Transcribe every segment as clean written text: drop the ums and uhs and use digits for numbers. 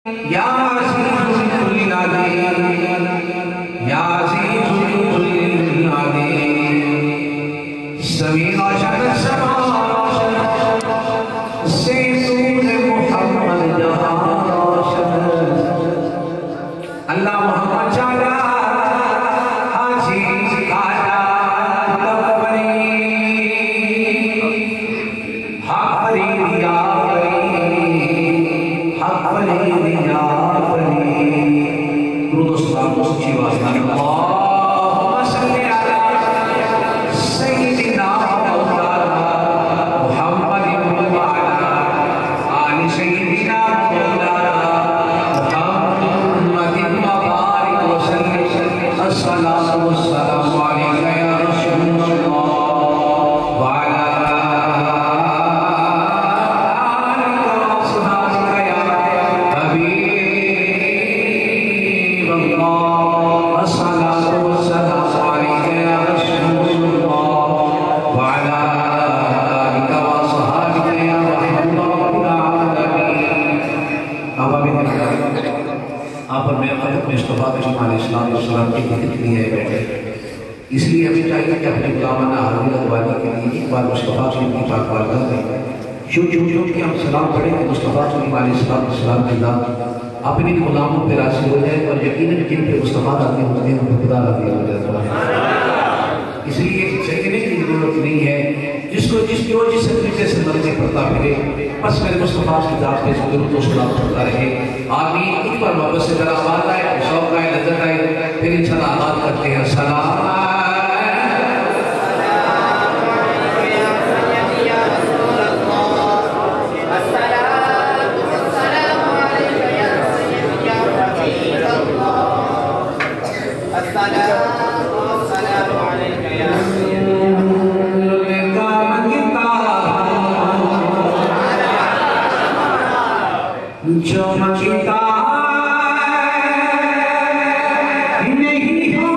یا عزیز کل علی یا عزیز کل علی سمیع عاشق السماء سیدون محمد اللہ محمد چاہتا حاجی آجا تبری حق پری یا پری حق پری یا پری درود و سلام کو سچی واسطہ اللہم صلی علی سیدنا مولانا محمد وعلا آل سیدنا مولانا محمد مبارک وسلم الصلاة والسلام علیکہ یا رسول اللہ وعلا کی ذکر نہیں ہے بیٹھے اس لیے ہمیں چاہیے کہ اپنے غلامانہ حاضر ادوانی کے لیے ایک بار مصطفیٰ صلی اللہ علیہ وسلم کی پاک بارگاہ میں یوں کہ ہم سلام پڑھیں کہ مصطفیٰ صلی اللہ علیہ وسلم کی ذات اپنی غلاموں پہ راضی ہو جائے اور یقیناً جن پہ مصطفیٰ راضی ہوتے ہیں ان پہ خدا راضی ہو جاتا ہے اس لیے چہنے کی ضرورت نہیں ہے جس طریقے سے مرضی پڑھتا پھرے بس میرے مصطفیٰ کی ذات پہ درود و سلام پڑھتا رہے آمین ان پر محبت سے ذرا آواز آئے شوق آئے لذت آئے پھر انشاءاللہ آغاز کرتے ہیں سلام جو مچھتا نہیں ہونی میں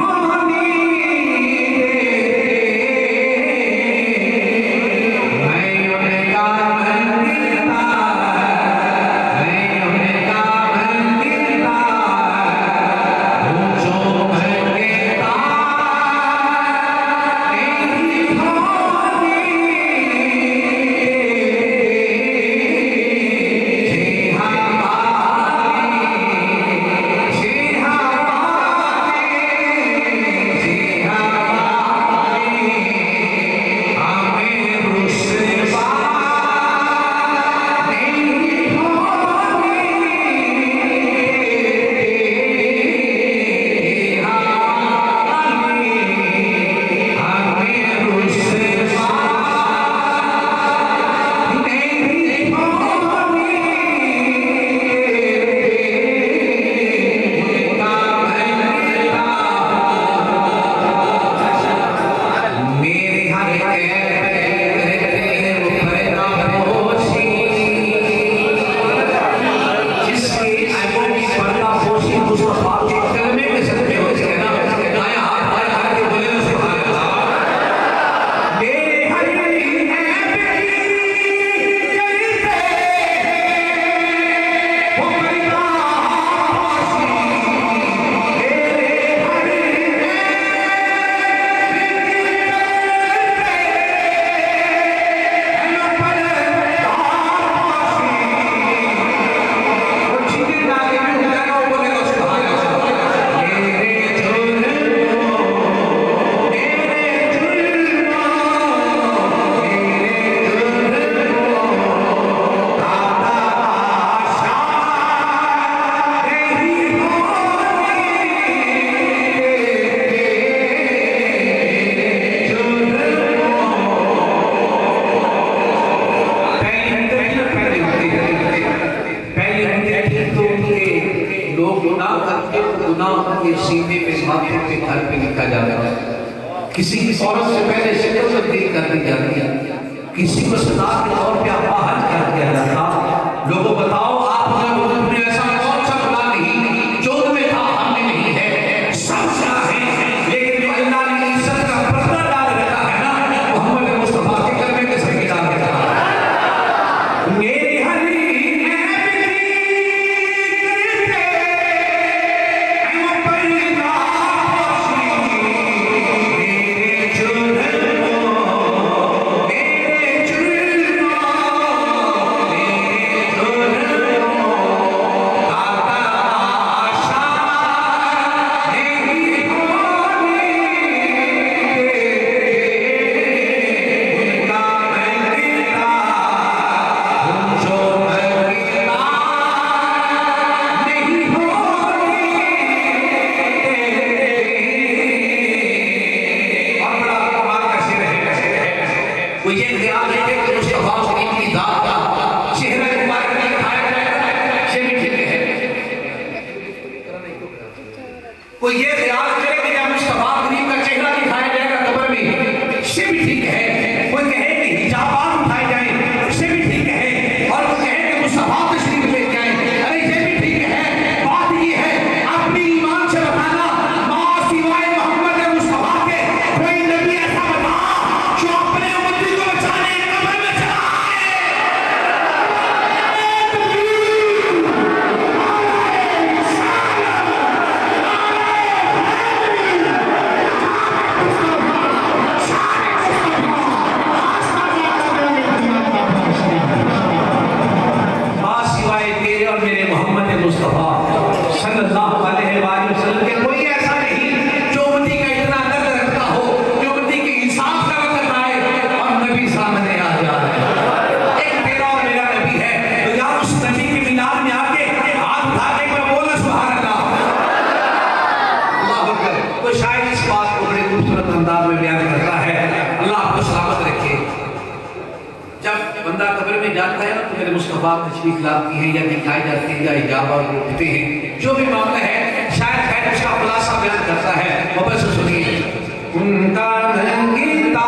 انہیں کا منگتا میں انہیں کا منگتا جو منگتا نہیں ہونی کسی عورت سے پہلے شکل تبدیل کر دی جاتی ہے کسی کو صدا کے طور پہ اپاہج کر دیا جاتا لوگوں بتاؤ آپ ہمیں وجود میں ایسا کون سا خدا نہیں جو تمہیں تھا ہم میں نہیں ہے سب ہے لیکن جو اللہ نے عزت کا پردہ ڈال دیتا ہے نا محمد مصطفیٰ کے کلمے کے سر ڈال دیتا ہے میری ہری کوئی یہ خیال کرے کہ جب مصطفیٰ کریم کا چہرہ دکھایا جائے گا قبر میں، اس سے بھی ٹھیک ہے۔ کوئی کہے کہ حجابات اٹھائے جائیں، اس سے بھی ٹھیک ہے۔ اور کوئی کہے کہ مصطفیٰ تشریف لے کے آئیں، ارے یہ بھی ٹھیک ہے۔ بات یہ ہے اپنی ایمان سے بتانا، ماں سوائے محمد مصطفیٰ کے کوئی نبی ایسا بتا جو اپنے امتی کو بچانے قبر میں چلا صلی اللہ علیہ وآلہ وسلم کے کوئی ایسا نہیں جو امتی کا اتنا درد رکھتا ہو، جو امتی کی انصاف کا وقت آئے اور نبی سامنے آ جائے۔ ایک تیرا اور میرا نبی ہے، تو یار اس نبی کے میلاد میں آ کے ہاتھ اٹھا کے میں بولنا سبحان اللہ، اللہ اکبر۔ تو شاید اس بات کو بڑے خوبصورت انداز میں بیان کرتا ہے۔ اللہ آپ کو سلامت رکھے۔ جب بندہ قبر میں جاتا ہے تو میرے مصطفیٰ تشریف لاتی ہیں یا دکھائی جاتی ہیں یا حجابات اٹھتے ہیں، جو بھی معاملہ ہے شاید خیر اس کا خلاصہ بیان کرتا ہے۔ وہ بس سنیے، ان کا منگتا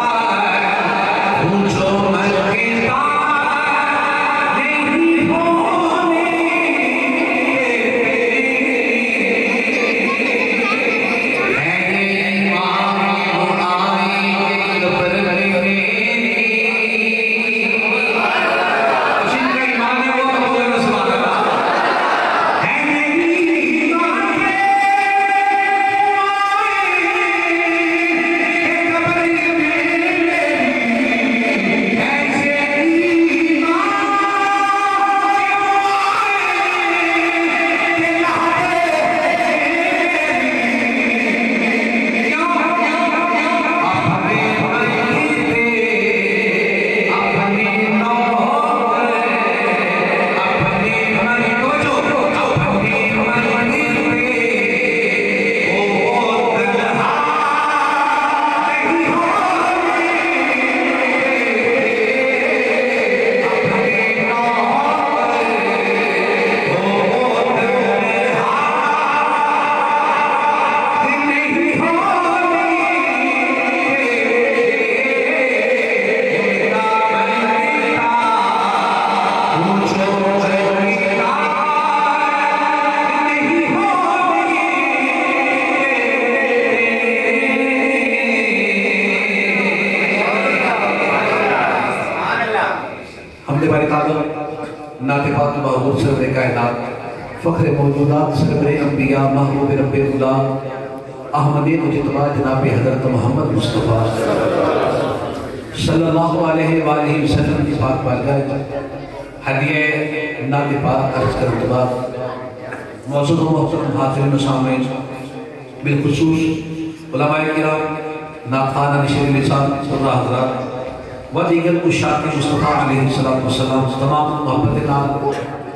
پوچھو منگتا نہیں ہونے ہے ایمان آئی قبر میں نعت پاک محبوب سرور کائنات، فخر موجودات، سرور انبیاء، محبوب رب خدا، احمد مجتبی جناب حضرت محمد مصطفیٰ صلی اللہ علیہ وآلہ وسلم کی پاک بارگاہ ہدیہ نعت پاک عرض کرنے بعد معزز و محترم حاضرین و سامعین، بالخصوص علماء کرام، نعتخوان نشیر لسان سرہ حضرات و دیگر اشاعت مصطفیٰ علیہ السلام، تمام محبت نال،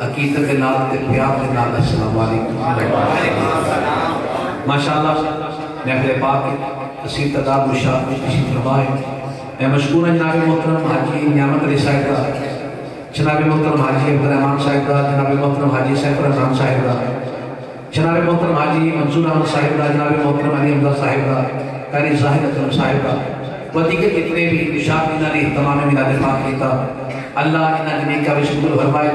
عقیدت نال، پیار نال، السلام علیکم۔ ماشاءاللہ محفل پاک کثیر تعداد اشاعت میں تشریف فرما ہے۔ میں مشکور ہوں جناب محترم حاجی نعمت علی صاحب، جناب محترم حاجی عبدالرحمان صاحب، جناب محترم حاجی سیف الرحمان صاحب، جناب محترم حاجی منصور احمد صاحب، جناب محترم علی حمزہ صاحب، قاری ظاہر اکرم صاحب و دیگر جتنے بھی اشاعت انہوں نے اہتمام میلاد پاک کیتا، اللہ انہاں جنہیں کا بھی شکر فرمائے۔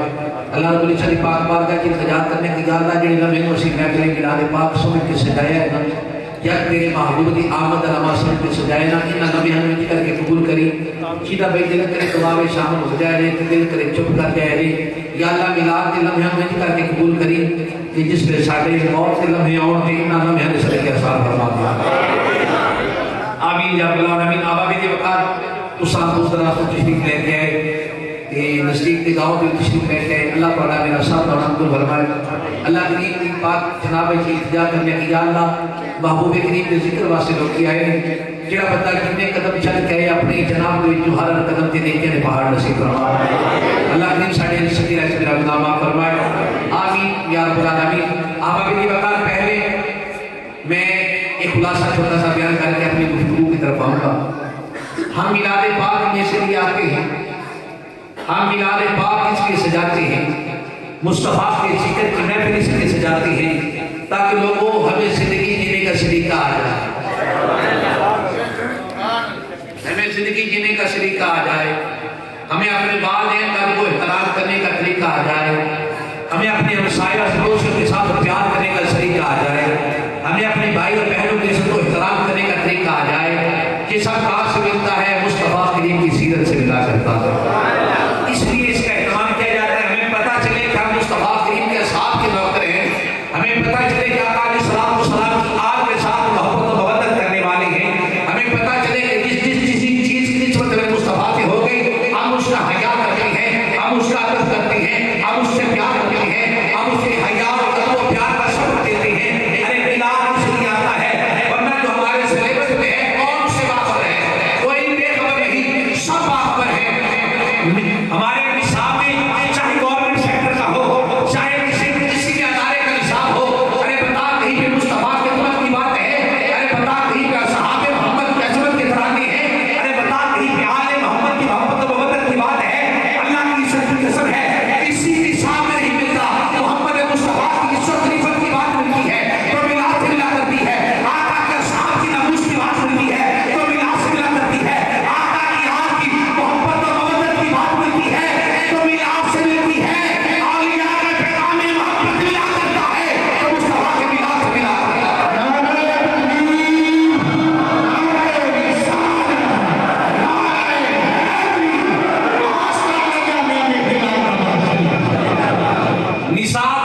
اللہ رب العزت پاک بارگاہ کی التجا کرنے کی یا اللہ جڑے لمحے کو اسی محفل میلاد پاک سمجھ کے سجایا ہے یا تیرے محبوب کی آمد علامہ سمجھ کے سجایا نا، انہاں لمحے ہمیں کر کے قبول کری، سیدھا بھائی دل کرے دعا شامل ہو جائے رہے، دل کرے چپ کر جائے رہے، یا اللہ میلاد کے لمحے ہمیں کر کے قبول کری کہ جس نے ساڈے موت کے لمحے اور انہاں لمحے نے صدقے اثار فرما دیا۔ آمین یا رب العالمین۔ آبادی کے وقت تو ساتھ اس طرح سے تشریف لے کے آئے، نزدیک کے گاؤں میں تشریف لے کے اللہ تعالیٰ میرا ساتھ اور حمد فرمائے۔ اللہ کریم کی پاک جناب کی التجا کرنے کی یا اللہ محبوب کریم کے ذکر واسطے لوگ کی آئے جڑا بندہ کتنے قدم چل کے اپنی جناب کو جو ہر قدم تے دیکھے نے پہاڑ نصیب فرمائے۔ اللہ کریم ساڑھے سکی رہے سے میرا گناہ معاف فرمائے۔ آمین یا رب العالمین۔ آبادی کے وقت پہلے میں ایک خلاصہ چھوٹا سا بیان کر کے اپنی گفتگو کی طرف آؤں گا۔ ہم میلاد پاک میں سے لیے آتے ہیں، ہم میلاد پاک اس کے سجاتے ہیں، مصطفیٰ کے ذکر کی محفل اس کے سجاتے ہیں تاکہ لوگوں ہمیں زندگی جینے جینے کا طریقہ آ جائے، ہمیں اپنے والدین کا وہ احترام کرنے کا طریقہ آ جائے، ہمیں اپنے ہمسایہ پڑوسیوں کے ساتھ پیار کرنے کا طریقہ آ جائے، ہمیں اپنے بھائی اور بہنوں کے عزت و احترام کرنے کا طریقہ آ جائے، یہ سب کہاں سے ملتا ہے؟ مصطفیٰ کریم کی سیرت سے ملا کرتا ہے۔ اس لیے اس کا اہتمام کیا جاتا ہے، ہمیں پتہ چلے کہ ہم مصطفیٰ کریم کے اصحاب کے نوکر ہیں، ہمیں پتہ چلے کہ آقا علیہ السلام کے آل کے ساتھ محبت و مودت کرنے والے ہیں، ہمیں پتہ چلے کہ جس چیز کی نسبت ہمیں مصطفیٰ سے ہو گئی ہم اس کا حیا کرتے ہیں، ہم اس کا ادب کرتے ہیں، ہم اس سے پیار کرتے ہیں، ہم اس کے حیا اور ادب و پیار کا سبق دیتے ہیں۔ ارے بلال اس لیے آتا ہے، ورنہ جو ہمارے سلیبس میں ہے کون سے باخبر ہے؟ کوئی بے خبر نہیں، سب باخبر ہے۔ ہمارے نصاب میں چاہے گورنمنٹ سیکٹر کا ہو، چاہے کسی بھی ادارے کا نصاب ہو، ارے بتا کہیں پہ مصطفیٰ کی عظمت کی بات ہے، ارے بتا کہیں پہ اصحاب محمد کی عظمت کے ترانے ہیں، ارے بتا کہیں پہ آل محمد کی محبت و مودت کی بات ہے۔ اللہ کی عزت کی قسم ہے کسی نصاب میں نہیں ملتا، محمد مصطفیٰ کی عزت خلیفت کی بات ملتی ہے تو ملاد سے ملا کرتی ہے، آقا کے اصحاب کی ناموس کی بات ملتی ہے تو ملاد سے ملا کرتی ہے، آقا کی آل کی محبت و مودت کی بات ملتی ہے تو ملاد سے ملتی ہے، اولیاء کا پیغام محبت ملا کرتا ہے تو مصطفیٰ کے ملاد سے ملا کرتا ہے۔ نصاب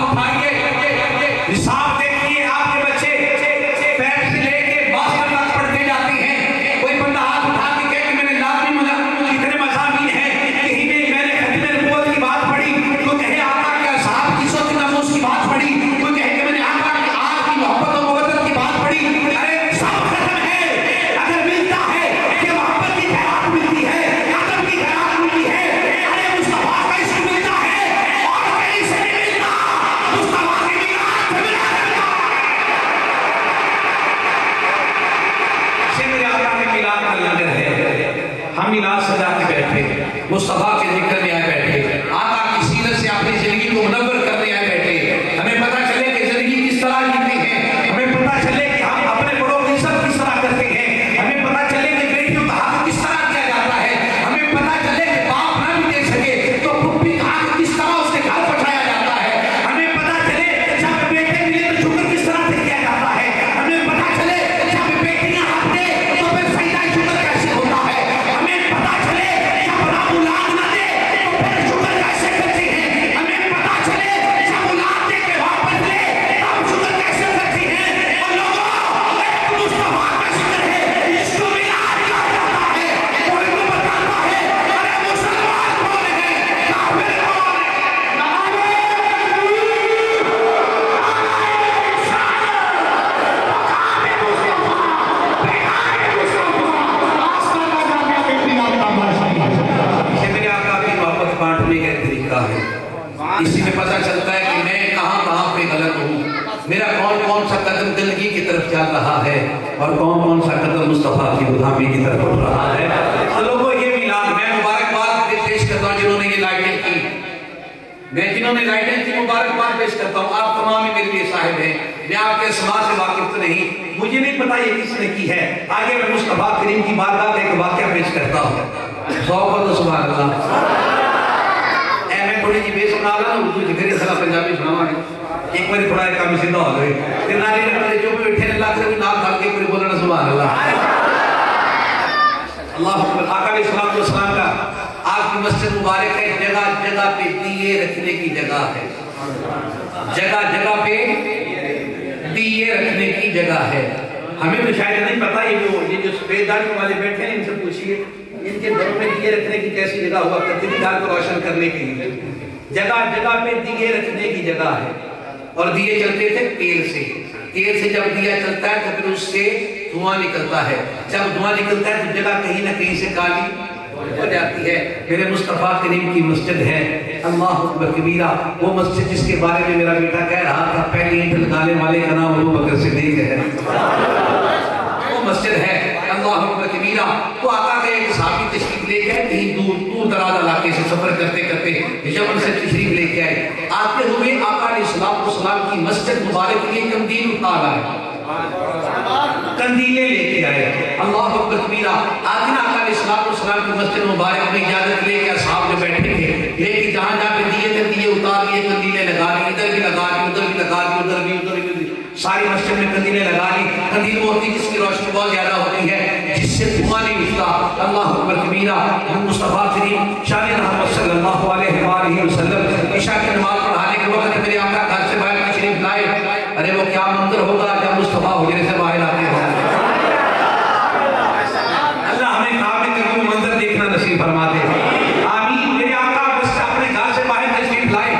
اٹھائیے، نصاب دیکھیے، آپ کے بچے پیر سے لے کے باسکٹ تک پڑھتے جاتے ہیں، کوئی بندہ ہاتھ اٹھا کے کہے کہ میں نے لازمی کتنے مضامین ہیں، کہیں میں نے ختم نبوت کی بات پڑھی، کوئی کہے آقا کے اصحاب کی عزت ناموس کی بات پڑھی، کوئی کہے کہ میں نے آقا کی آل کی محبت و مودت کی بات پڑھی، ارے سب ختم ہے۔ اگر ملتا ہے کہ محبت کی خیرات ملتی ہے، ادب کی خیرات ملتی ہے، ارے مصطفیٰ کا عشق ملتا ہے اور کہیں سے نہیں ملتا، مصطفیٰ کے ملاد سے ملا کرتا ہے۔ سے میرے آقا کے ملاد کا لنگر ہے، ہم ملاد سجا کے بیٹھے، مصطفیٰ کے ذکر میں آئے بیٹھے، آقا کی سیرت سے اپنی زندگی کو منور کرنے آئے بیٹھے، ہمیں پتہ چلے کہ زندگی کس طرح جیتے ہیں، ہمیں پتہ چلے کہ ہم اپنے بڑوں کی عزت کس طرح کرتے ہیں، ہمیں پتہ چلے کہ بیٹیوں کا حق کس طرح کیا جاتا ہے، ہمیں پتہ چلے کہ باپ نہ بھی دے سکے تو پھپھی کا حق کس طرح اس کے گھر پہنچایا جاتا ہے، ہمیں پتہ چلے جب بیٹے ملے تو شکر کس طرح سے کیا جاتا ہے، ہمیں پتہ چلے جب بیٹیاں حق دے تو پھر سجدہ شکر کیسے ہوتا ہے، ہمیں پتہ چلے جب رب اولاد نہ دے تو پھر شکر کیسے کرتی ہے، ہمیں پتہ چلے جب اولاد دے کے واپس لے تب شکر کیسے کرتی ہے۔ اور لوگوں ایک مصطفیٰ کا شکر ہے، اس کو ملاد کہا جاتا ہے، کوئی تو بتاتا ہے ارے مسلمان کون ہے، کافر کون ہے۔ یہ میرے آقا کی محبت بانٹنے کا ایک طریقہ ہے، اسی میں پتہ چلتا ہے کہ میں کہاں کہاں پہ غلط ہوں، میرا کون سا قدم گندگی کی طرف چل رہا ہے اور کون سا قدم مصطفیٰ کی غلامی کی طرف اٹھ رہا ہے۔ تو لوگوں یہ ملاد میں مبارکباد پیش کرتا ہوں جنہوں نے یہ لائٹیں کی، میں جنہوں نے لائٹیں کی مبارکباد پیش کرتا ہوں، آپ تمام ہی میرے لیے صاحب ہیں، میں آپ کے اسماء سے واقف تو نہیں، مجھے نہیں پتا یہ کس نے کی ہے، آگے میں مصطفیٰ کریم کی بارگاہ میں ایک واقعہ پیش کرتا ہوں۔ صحبت سبحان اللہ، اے میں تھوڑی جی بے سنا لا اردو جگری سلا پنجابی سناوا گے، ایک باری تھوڑا ایک کام سیدھا ہو گئے، پھر ناری نے جو بھی بیٹھے اللہ کرے نام کھا کے کوئی بولنا سبحان اللہ۔ اللہ اکبر، آقا علیہ السلام کا آپ کی مسجد مبارک ہے، جگہ جگہ پہ دیے رکھنے کی جگہ ہے، جگہ جگہ پہ دیے رکھنے کی جگہ ہے۔ ہمیں تو شاید نہیں پتا، یہ جو سفید داڑھی والے بیٹھے ہیں ان سے پوچھئے ان کے گھروں میں دیے رکھنے کی کیسی جگہ ہوا کرتی تھی گھر کو روشن کرنے کے لیے، جگہ جگہ پہ دیے رکھنے کی جگہ ہے، اور دیے چلتے تھے تیل سے، تیل سے جب دیا چلتا ہے تو پھر اس سے دھواں نکلتا ہے، جب دھواں نکلتا ہے تو جگہ کہیں نہ کہیں سے کالی ہو جاتی ہے۔ میرے مصطفیٰ کریم کی مسجد ہے، اللہ اکبر کبیرہ، وہ مسجد جس کے بارے میں میرا بیٹا کہہ رہا تھا پہلی اینٹ لگانے والے کا نام ابو بکر صدیق ہے، وہ مسجد ہے، اللہ اکبر کبیرہ۔ تو آقا کے ایک صحابی تشریف لے کے آئے، کہیں دور دراز علاقے سے سفر کرتے کرتے یمن سے تشریف لے کے آئے، آتے ہوئے آقا علیہ السلام کی مسجد مبارک کے لیے قندیل اتار آئے، قندیلیں لے کے آئے. اللہ اکبر کبیرہ. آج نا آقا علیہ السلام کی مسجد مبارک میں اجازت لے کے اصحاب جو بیٹھے تھے، لے کے جہاں جہاں پہ دیے تھے دیے اتار لیے، قندیلیں لگا لی، ادھر بھی لگا لی، ادھر بھی لگا لی، ادھر بھی ساری مسجد میں قندیلیں لگا لی. قندیل وہ ہوتی ہے جس کی روشنی بہت زیادہ ہوتی ہے، جس سے دھواں نہیں اٹھتا. اللہ اکبر کبیرہ. مصطفیٰ کریم شان رحمت صلی اللہ علیہ وآلہ وسلم عشاء کی نماز پڑھانے کے وقت میرے آقا گھر سے باہر تشریف لائے. ارے وہ کیا منظر ہوگا جب مصطفیٰ حجرے سے باہر آتے ہیں. اللہ ہمیں کعبے کا وہ منظر دیکھنا نصیب فرما دے. آمین. میرے آقا بس اپنے گھر سے باہر تشریف لائے.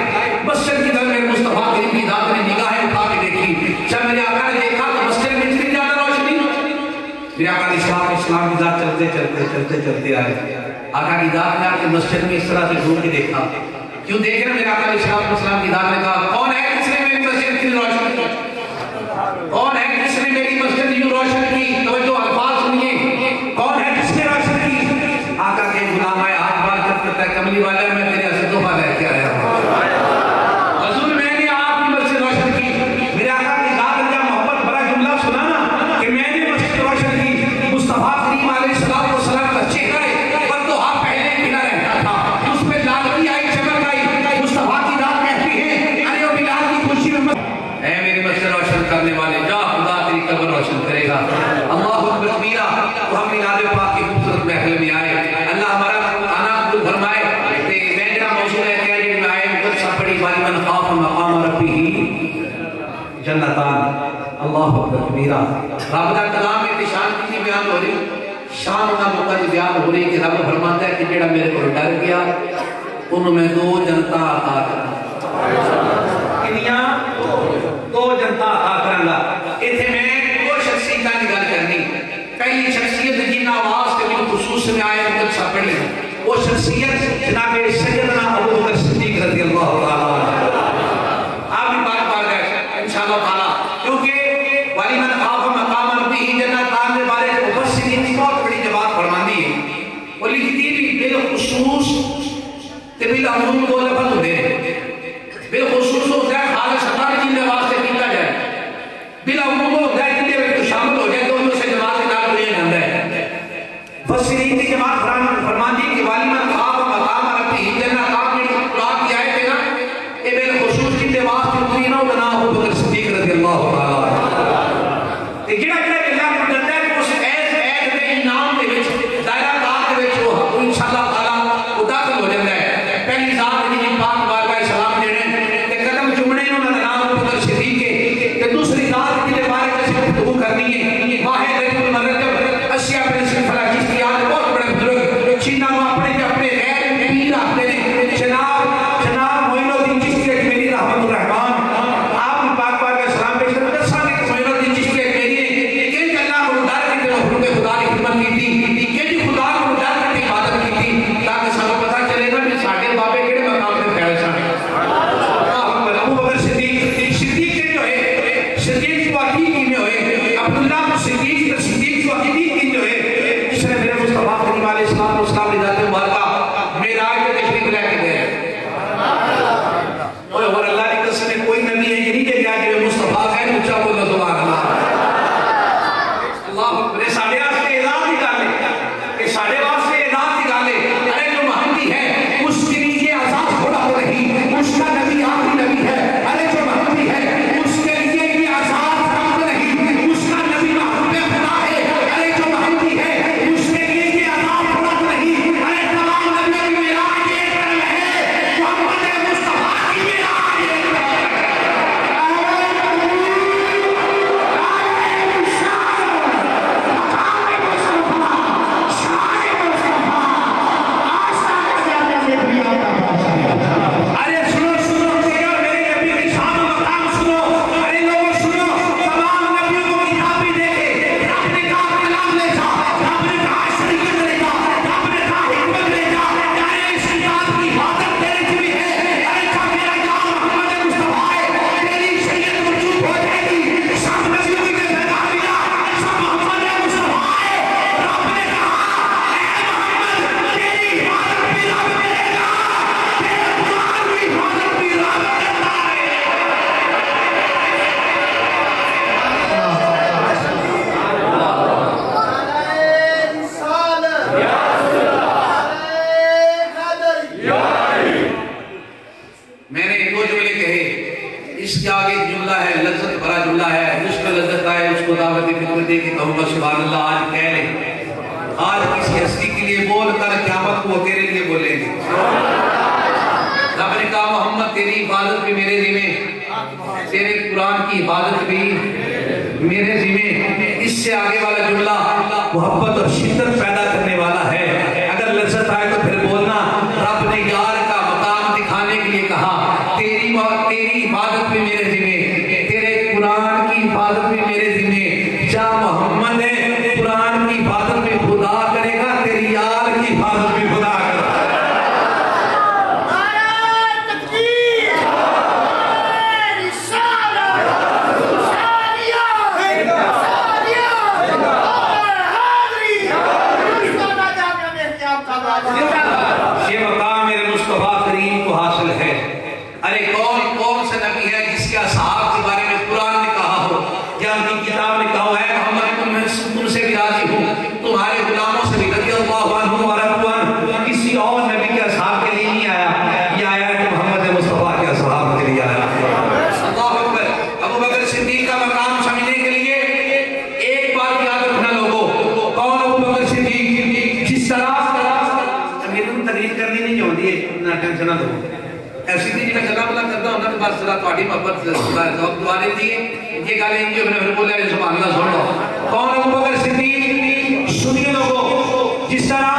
مسجد کی طرف میرے مصطفیٰ کریم کی ذات نے نگاہیں اٹھا کے دیکھی. جب میرے آقا نے دیکھا تو مسجد میں اتنی زیادہ روشنی. میرے آقا علیہ السلام کی ذات چلتے آئے. آقا کی ذات نے آ کے مسجد میں اس طرح سے گھوم کے دیکھا. کیوں دیکھ رہے ہیں؟ میرے آقا علیہ السلام کی ذات نے کہا کون ہے جس نے میری مسجد کی روشن کی؟ کون ہے جس نے میری مسجد کی روشن کی؟ توجہ الفاظ سنیے. کون ہے جس نے روشن کی؟ آقا کے غلام آئے ہاتھ بار کرتا ہے کملی والا میں تیرے سے تحفہ لے کے آیا ہوں. حضور میں نے آپ کی مسجد روشن کی. میرے آقا کی ذات نے جب محبت بڑا جملہ سنا نا کہ میں نے مسجد روشن کی. مصطفیٰ کریم علیہ السلام کا چہرہ کرنے والے جا خدا تیری قبر روشن کرے گا. اللہ اکبر کبیرہ. تو ہم میلاد پاک کی خوبصورت محفل میں آئے. اللہ ہمارا آنا قبول فرمائے. میں جناب موضوع ہے کہ جب میں آئے مقدس پڑھی والی من خاف مقام ربہ جنتان. اللہ اکبر کبیرہ. رابطہ کلام میں شان کی بیان ہو رہی، شان کا موقع بیان ہو رہی کہ رب فرماتا ہے کہ جڑا میرے کو ڈر گیا انہوں میں دو جنتا عطا کرنا. کنیاں دو جنتا عطا کرنا. ایتھے میں دو شخصیتاں دی گل کرنی. پہلی شخصیت جن آواز کے خصوص میں آئے مقدس پڑھی وہ شخصیت جناب سیدنا ابو بکر صدیق رضی اللہ تعالیٰ عنہ. آپ بھی بات پا گئے انشاءاللہ تعالیٰ. کیونکہ والی من خاف مقام ربہ جنتان کے بارے میں مفسرین نے بہت بڑی جواب فرماندی ہے. وہ لکھتی بھی بالخصوص تے بالعموم دو لفظ ہوتے ہیں. بالخصوص ہوتا ہے خالص اللہ جن کے واسطے کیتا جائے. بالعموم ہوتا ہے جن کے شامل ہو جائے تو ان سے جماعت کے نال لیا جاتا ہے. مفسرین کی جماعت فرماندی کہ والی من خاف مقام ربہ جنتان میں قرآن کی آیت ہے نا یہ بالخصوص جن کے واسطے اتری نہ بنا ابو بکر صدیق رضی اللہ تعالیٰ عنہ. جڑا اللہ کو ڈرتا ہے کہ اس ایس دے انعام دے وچ دائرہ کار دے وچ وہ انشاءاللہ تعالیٰ وہ داخل ہو جاتا ہے. پہلی ذات جن پاک بارگاہ سلام دینے تے قدم چومنے انہوں نے نام ابو بکر صدیق کے تے دوسری ذات کے بارے میں گفتگو کرنی ہے. واحد رجل مرتب اشیاء پرنسپل فلا چشتیان بہت بڑے بزرگ چینا وہ اپنے غیر پیر رکھتے ہیں. جناب معین الدین چشتی اجمیری رحمۃ الرحمان آپ کی پاک بارگاہ سلام پیش کرتے ہیں. سارے معین الدین چشتی اجمیری نے کہ اللہ کو ڈر کے حکم خدا کی خدمت کی تھی کہ خدا کو ڈر کے عبادت کی تھی تاکہ سب کو پتہ چلے گا کہ ساڈے بابے کہڑے مقام پہ پھیلے سن. ابو بکر صدیق کے جو ہے صدیق کو عقیقی میں ہوئے عبداللہ صدیق کو عقیقی جو ہے جس نے میرے مصطفیٰ کریم علیہ السلام نے ذات مبارکہ معراج میں تشریف لے کے گئے. اور اللہ کی قسم میں کوئی نبی ہے یہ نہیں کہ جائے جو مصطفیٰ ہے اونچا بولنا سبحان اللہ. اللہ اکبر. ساڈے واسطے اعلان کی گل ہے کہ ساڈے واسطے اعلان کی گل ہے. ارے جو مہدی ہے اس کے لیے عذاب تھوڑا ہو رہی اس کا نبی آخری نبی ہے. ارے جو مہدی ہے اس کے لیے بھی عذاب کم نہیں اس کا نبی محبوب خدا ہے. ارے جو مہدی ہے اس کے لیے بھی عذاب تھوڑا نہیں. ارے تمام نبیوں کی معراج ایک طرح ہے محمد مصطفیٰ کی معراج ایک طرح ہے. جملہ ہے، لذت بھرا جملہ ہے، جس کو لذت آئے اس کو دعوت فکر دے کے کہوں گا سبحان اللہ. آج کہہ لیں، آج کسی ہستی کے لیے بول کر قیامت کو تیرے لیے بولیں گے. رب نے کہا محمد تیری عبادت بھی میرے ذمہ، تیرے قرآن کی عبادت بھی میرے ذمہ. اس سے آگے والا جملہ محبت اور شدت پیدا کرنے والا ہے. اگر لذت آئے تو پھر بولنا رب نے یار کا مقام دکھانے کے لیے کہا تیری عبادت بھی میرے ذمہ، تیرے قرآن کی عبادت بھی میرے ذمہ. جا محمد ہے قرآن کی عبادت بھی خدا کرے گا، تیری یار کی عبادت بھی خدا کرے گا. یہ مقام میرے مصطفیٰ کریم کو حاصل ہے. ارے کون سے نبی ہے جس کے اصحاب کے بارے میں قرآن نے کہا ہو یا ان کی کتاب نے کہا ہے محمد تم سے بھی راضی ہوں، تمہارے غلاموں سے بھی رضی اللہ عنہ ورضوا عنہ. کسی اور نبی کے اصحاب کے لیے نہیں آیا، یہ آیا کہ محمد مصطفیٰ کے اصحاب کے لیے آیا. اللہ اکبر. ابو بکر صدیق کا مقام سمجھنے کے لیے ایک بات یاد رکھنا لوگوں، کون ابو بکر صدیق؟ جس طرح تقریر کرنی نہیں ہوتی ہے، اتنا ٹینشن نہ دو. ایسی بھی جنہیں گلا بلا کرتا ہونا تو بس ذرا تھوڑی محبت ذوق دعا دیتی ہے. یہ گالیں جو میں نے بولا ہے سبحان اللہ سن لو. کون ابو بکر صدیق؟ سنیے لوگوں، جس طرح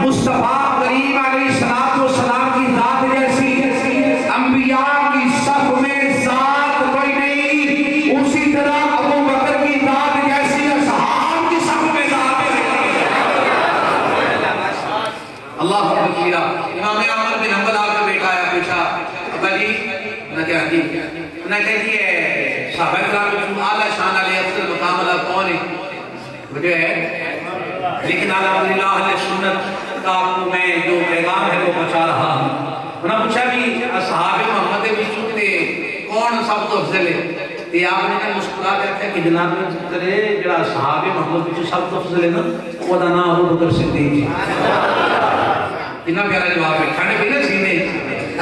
مصطفیٰ کریم علیہ السلام کی ذات جیسی انبیاء کی صف میں ذات کوئی نہیں، اسی طرح ابو بکر کی ذات جیسی اصحاب کی صف میں ذات ہے. اللہ اکبر. امام احمد بن حنبل آپ کا بیٹا آیا، پوچھا ابا جی نہ کیا جی نہ کہتی ہے صحابہ کرام میں اعلیٰ شان علیہ افضل مقام والا کون ہے؟ وہ جو ہے لیکن الحمدللہ اہل سنت کا آپ کو میں جو پیغام ہے وہ پہنچا رہا ہوں. انہوں نے پوچھا بھی اصحاب محمد وچوں تے کون سب تو افضل ہے؟ تے آپ نے مسکرا کے کہا کہ جناب کرے جڑا اصحاب محمد وچوں سب تو افضل ہے نا وہ دا نام ابو بکر صدیق جی. اتنا پیارا جواب ہے. ٹھنڈ بھی نہ سینے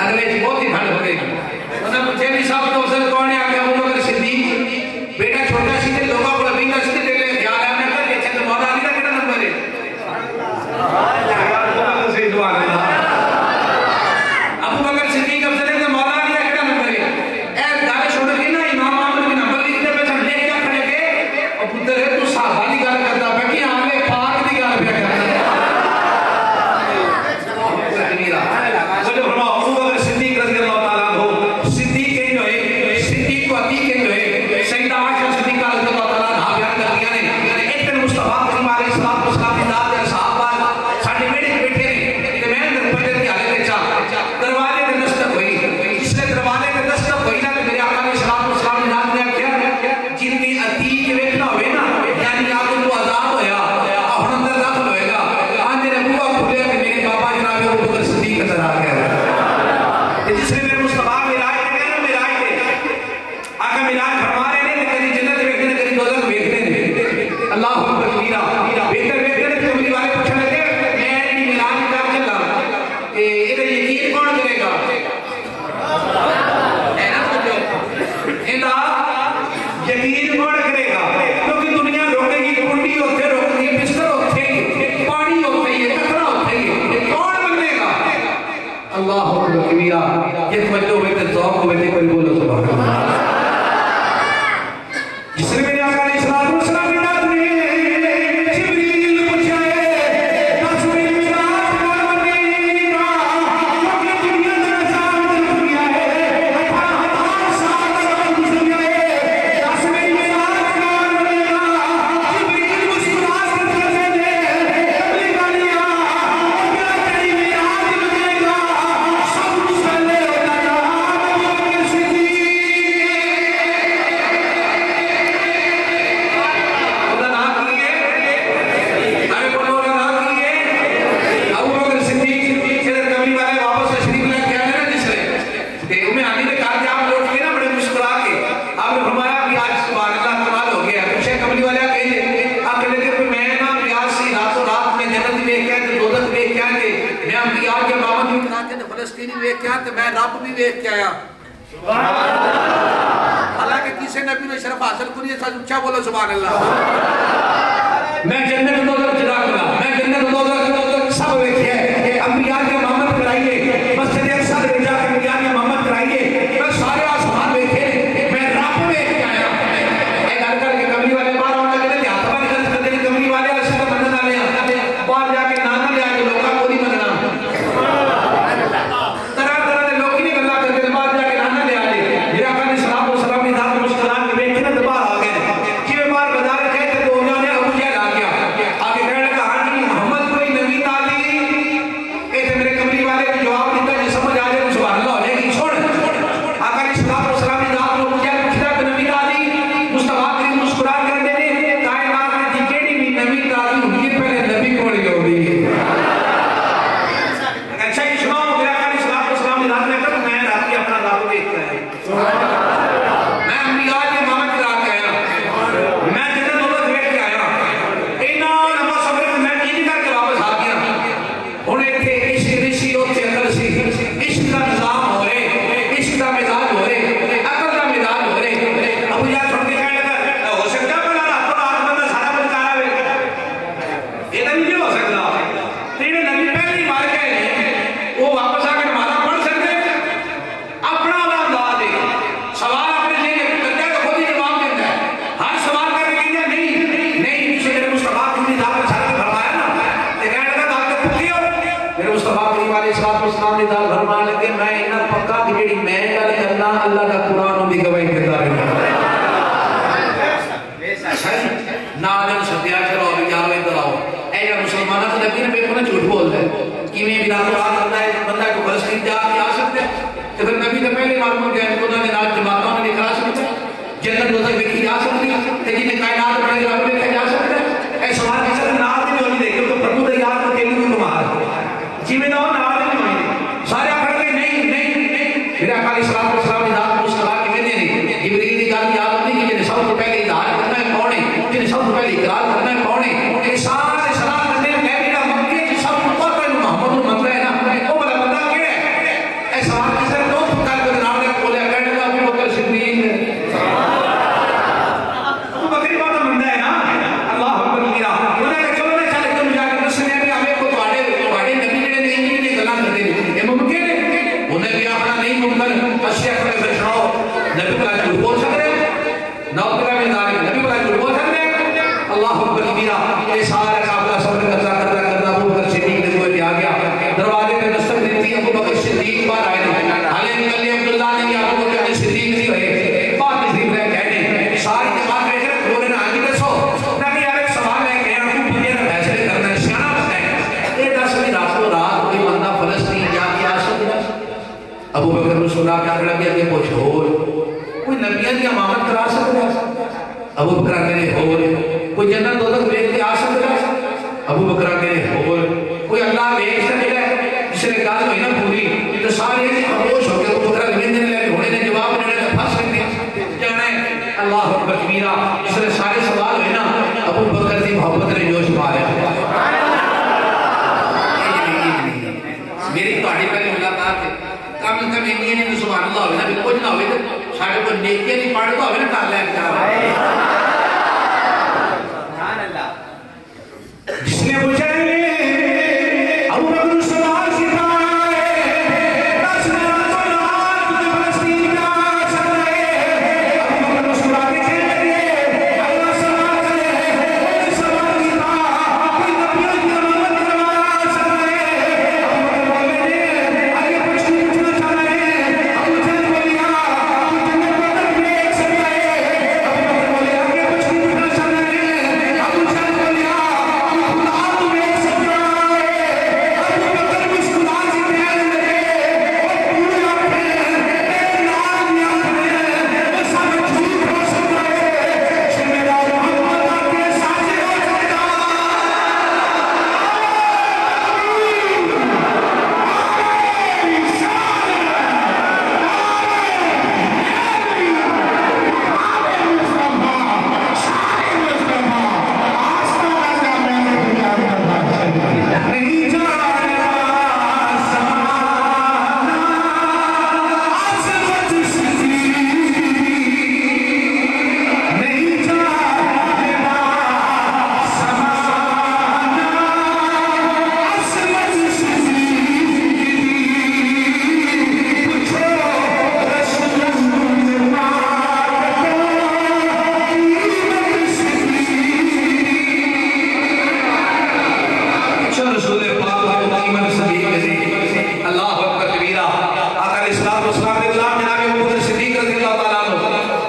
اگلے جی بہت ہی ٹھنڈ ہو گئی. انہوں نے پوچھا بھی سب تو افضل کون ہے؟ آگے ابو بکر صدیق. بیٹا چھوٹا سی تے لوگاں کو ابھی کا سی تے لے خیال ہے میں کہ چند مولا علی دا کیڑا نمبر ہے؟ ابو بکر صدیق افضل ہے تے مولا علی دا کیڑا نمبر ہے؟ اے گل چھوڑ کے نا امام احمد بن حنبل لکھتے پہ سن لے کیا کھڑے کے او پتر ہے تو صحابہ دی گل کردا پہ کہ عاملے پاک دی گل پہ کردا. ابو بکر صدیق رضی اللہ تعالیٰ عنہ صدیق کے جو ہے صدیق کو عتیق کے جو ہے سیدہ عائشہ صدیقہ رضی اللہ تعالیٰ عنہ بیان کر دیا نے. ایک دن مصطفیٰ کریم علیہ السلام کی ذات کے صحابہ ساڈے بیٹے بیٹھے نے تے میں اندر پہلے دی حالت وچ دروازے تے دستک ہوئی. جس نے دروازے تے دستک ہوئی نا تے میرے آقا علیہ السلام نے جان دیا جن دی عتیق ویکھنا ہوئے نا یعنی آپ کو آزاد ہویا ہن اندر داخل ہوئے گا آج نے بوا کھلیا کہ میرے بابا جناب ابو بکر صدیق نظر آ گیا. جس نے میرے مصطفیٰ میراج نے کہنا میراج دے آقا میراج فرما رہے ہیں کہیں جنت ویکھنے کہیں دوزخ ویکھنے نے. اللہ اکبر کبیرہ. ویکھتے ویکھتے کملی والے پوچھنے لگے میں جی میراج کر چلا تے اے یقین کون کرے گا؟ اے نا سمجھو ایندا یقین کون کرے گا؟ کیونکہ دنیا روکے گی، کنڈی ہوتے روکے گی، بستر ہوتے گی، پانی ہوتے گی، کترا ہوتے گی، کون بننے گا؟ اللہ اکبر کبیرہ. یہ توجہ ہوئے تے ذوق ہوئے تے کوئی بولو سبحان اللہ. جس نے میرے آقا علیہ السلام کی نات میں جبریل پوچھا ہے دس میری میراج کا مدینہ کیونکہ دنیا کا نظام گزر گیا ہے 18,000 سال گزر گیا ہے. دس میری میراج کا مدینہ جبریل مسکرا کر کہتے ہیں اپنی گالیاں کیا تیری میراج بنے گا سب کچھ پہلے ہوتا ہے ابو بکر صدیق. میں رب بھی ویکھ کے آیا. حاصل کریے ساتھ اچھا بولو سبحان اللہ میں جنت دوزخ جدا کرا میں جنت دوزخ سب ویکھے انبیاء کے محمد کرائیے مسجد اقصی لے جا کے انبیاء کے محمد کرائیے میں سارے آسمان ویکھے میں رب ویکھ کے آیا اے گھر کر کے کملی والے باہر آنے لگے تے ہاتھ بن کر تے کملی والے اسے تو منن والے باہر جا کے نانا لے کے لوکاں کو نہیں مننا طرح طرح دے لوکی نہیں گلاں کر کے باہر جا کے نانا لے آئے میرا کہنے سلام و سلام دی ذات مسکران کے ویکھے تے باہر آ گئے جویں باہر بازار گئے تے دو نے ابو جہل آ گیا آگے کہنے لگا ہاں جی محمد کوئی نبی تعلیم اے تے میرے کملی والے نے جواب دیتا جی سمجھ آ جائے سبحان اللہ ہو جائے گی چھوڑ آقا علیہ السلام و سلام دی ذات ابو جہل پوچھتا کہ نبی تعلیم مصطفیٰ کریم مسکران کر دے کائنات میں جی کیڑی بھی نبی تعلیم ہوئی ہے پہلے نبی کون گئے ہوئی ہے اچھا یہ سناؤ میرا آقا علیہ السلام و سلام دی ذات میں کہتا میں رات کی اپنا ذات دیکھتا ہے میں انبیاء کے محمد کرا کے آیا میں جنت دوزخ دیکھ کے آیا اینا لمبا سفر میں نہیں کر کے واپس آ گیا ہن ایتھے عشق رشی اوتھے عقل سی عشق دا نظام ہو رہے عشق دا مزاج ہو رہے عقل دا مزاج ہو رہے ابو جہل چھوڑ کے کہنے لگا ہو سکتا بنا راتوں رات بندہ سارا کچھ کارا ہوئے یہ تو نہیں ہو سکتا تیرے نبی پہلے ہی مار گئے وہ واپس آ کے نمازاں پڑھ سکتے اپنا والا انداز ہے سوال اپنے لیے کرتا ہے تو خود ہی جواب دیتا ہے ہر سوال کر کے کہتا ہے نہیں پیچھے میرے مصطفیٰ کی بھی ذات میں چھڑا فرمایا نا کہ کہنے لگا ذات کے پکی ہو میرے مصطفیٰ کریم علیہ السلام نے ذات فرمانے لگے میں انہاں پکا کہ جڑی میں گل کرنا اللہ دا قرآن دی گواہی دیتا رہے نادن ستیا چلو ابھی جاؤ ادھر آؤ اے یا مسلمانہ تو نبی نے بیٹھو نا جھوٹ بولتا ہے کیویں بھی رات رات کرتا ہے بندہ کو فلسطین جا کے آ سکتا ہے تو پھر نبی نے پہلے معلوم کیا کہ انہوں نے ناچ جماعتوں نے نکلا سکتا ہے جنت دوزخ دیکھی جا سکتی ہے جنہیں کائنات بڑے رب دیکھا جا سکتا ہے اے سوال کے ساتھ نال بھی نہیں دیکھو تو پربو دے یاد کو تیلو بھی تمہارا جی میں نہ نال بھی نہیں سارے پڑھ کے نہیں پھر آقا علیہ السلام کی ذات مصطفیٰ کی میں نے جبریل کی گل یاد ہوتی کہ جنہیں سب سے پہلے اظہار کرنا ہے کون ہے جنہیں سب سے پہلے اقرار کرنا ہے کون ہے یہ سارے سلام کرنے میں بھی نہ مکے کی سب کو پتہ ہے محمد المطلع ہے نا وہ بلا بندہ کیڑا ہے اے سوال کے ساتھ دو پکار کر نام نے بولے کہنے لگا ابو بکر صدیق ابو بکر کی بات بندہ ہے نا اللہ اکبر لیا انہوں نے چلو نہ چلے تم جا کے دسنے بھی ہمیں کو تواڈے نبی جڑے نے انہی گلاں کردے یہ ممکن ہے انہیں بھی اپنا نہیں ممکن اشیاء کرے بچاؤ نبی بلا جھوٹ بول سکتے نوکرہ میں داری نبی بلا جھوٹ بول سکتے اللہ اکبر میرا یہ سارا قافلہ سفر کرتا ابو بکر صدیق نے کوئی آ گیا دروازے پہ دستک دیتی ابو بکر صدیق باہر آئے حالے نکلے عبداللہ نے کیا ابو بکر صدیق نہیں ہوئے بات تشریف لے کہنے ساری جماعت بیٹھ کر بولے نا آگے دسو نبی یار ایک سوال ہے کہ آپ مجھے نہ فیصلے کرنا ہے سیاح بتائیں یہ دس بھی راتوں رات کوئی بندہ فلسطین جا کے آ سکتا ابو بکر نے سنا کیا کھڑا کیا کہ پوچھ کوئی نبیاں کی امامت کرا سکتا ہے ابو بکر کہنے کوئی جنت دوزخ دیکھ کے آ سکتا ہے ابو بکر کہنے کوئی اللہ دیکھ سکتا ہے جس نے گل ہوئی نا پوری تو سارے خاموش ہو کے ابو بکر گویندے نے لے ہونے نے جواب دینے کا پھنس سکتے جانا ہے اللہ اکبر کبیرہ جس نے سارے سوال ہوئے نا ابو بکر کی محبت نے جوش ماریا میری تہاڈی پہلی ملاقات ہے کم کم انہی نہیں سبحان اللہ ہوئے نا بھی کچھ نہ ہوئے تو سارے کو نیکیاں نہیں پڑھ تو ہوئے نا کر لے جس نے پوچھا ابو بکر سوال سکھائے دس رات و رات تجھے فلسطین کا سکھائے ابو بکر مسکرا کے کہنے لگے اللہ سوال کرے سوال سکھا کوئی نبیوں کی امامت کروا سکھائے ابو بکر بولے آگے پوچھنا چاہ رہے ہیں ابو جہل بولیا ابو جنت دوزخ دیکھ سکتا ہے ابو بکر بولے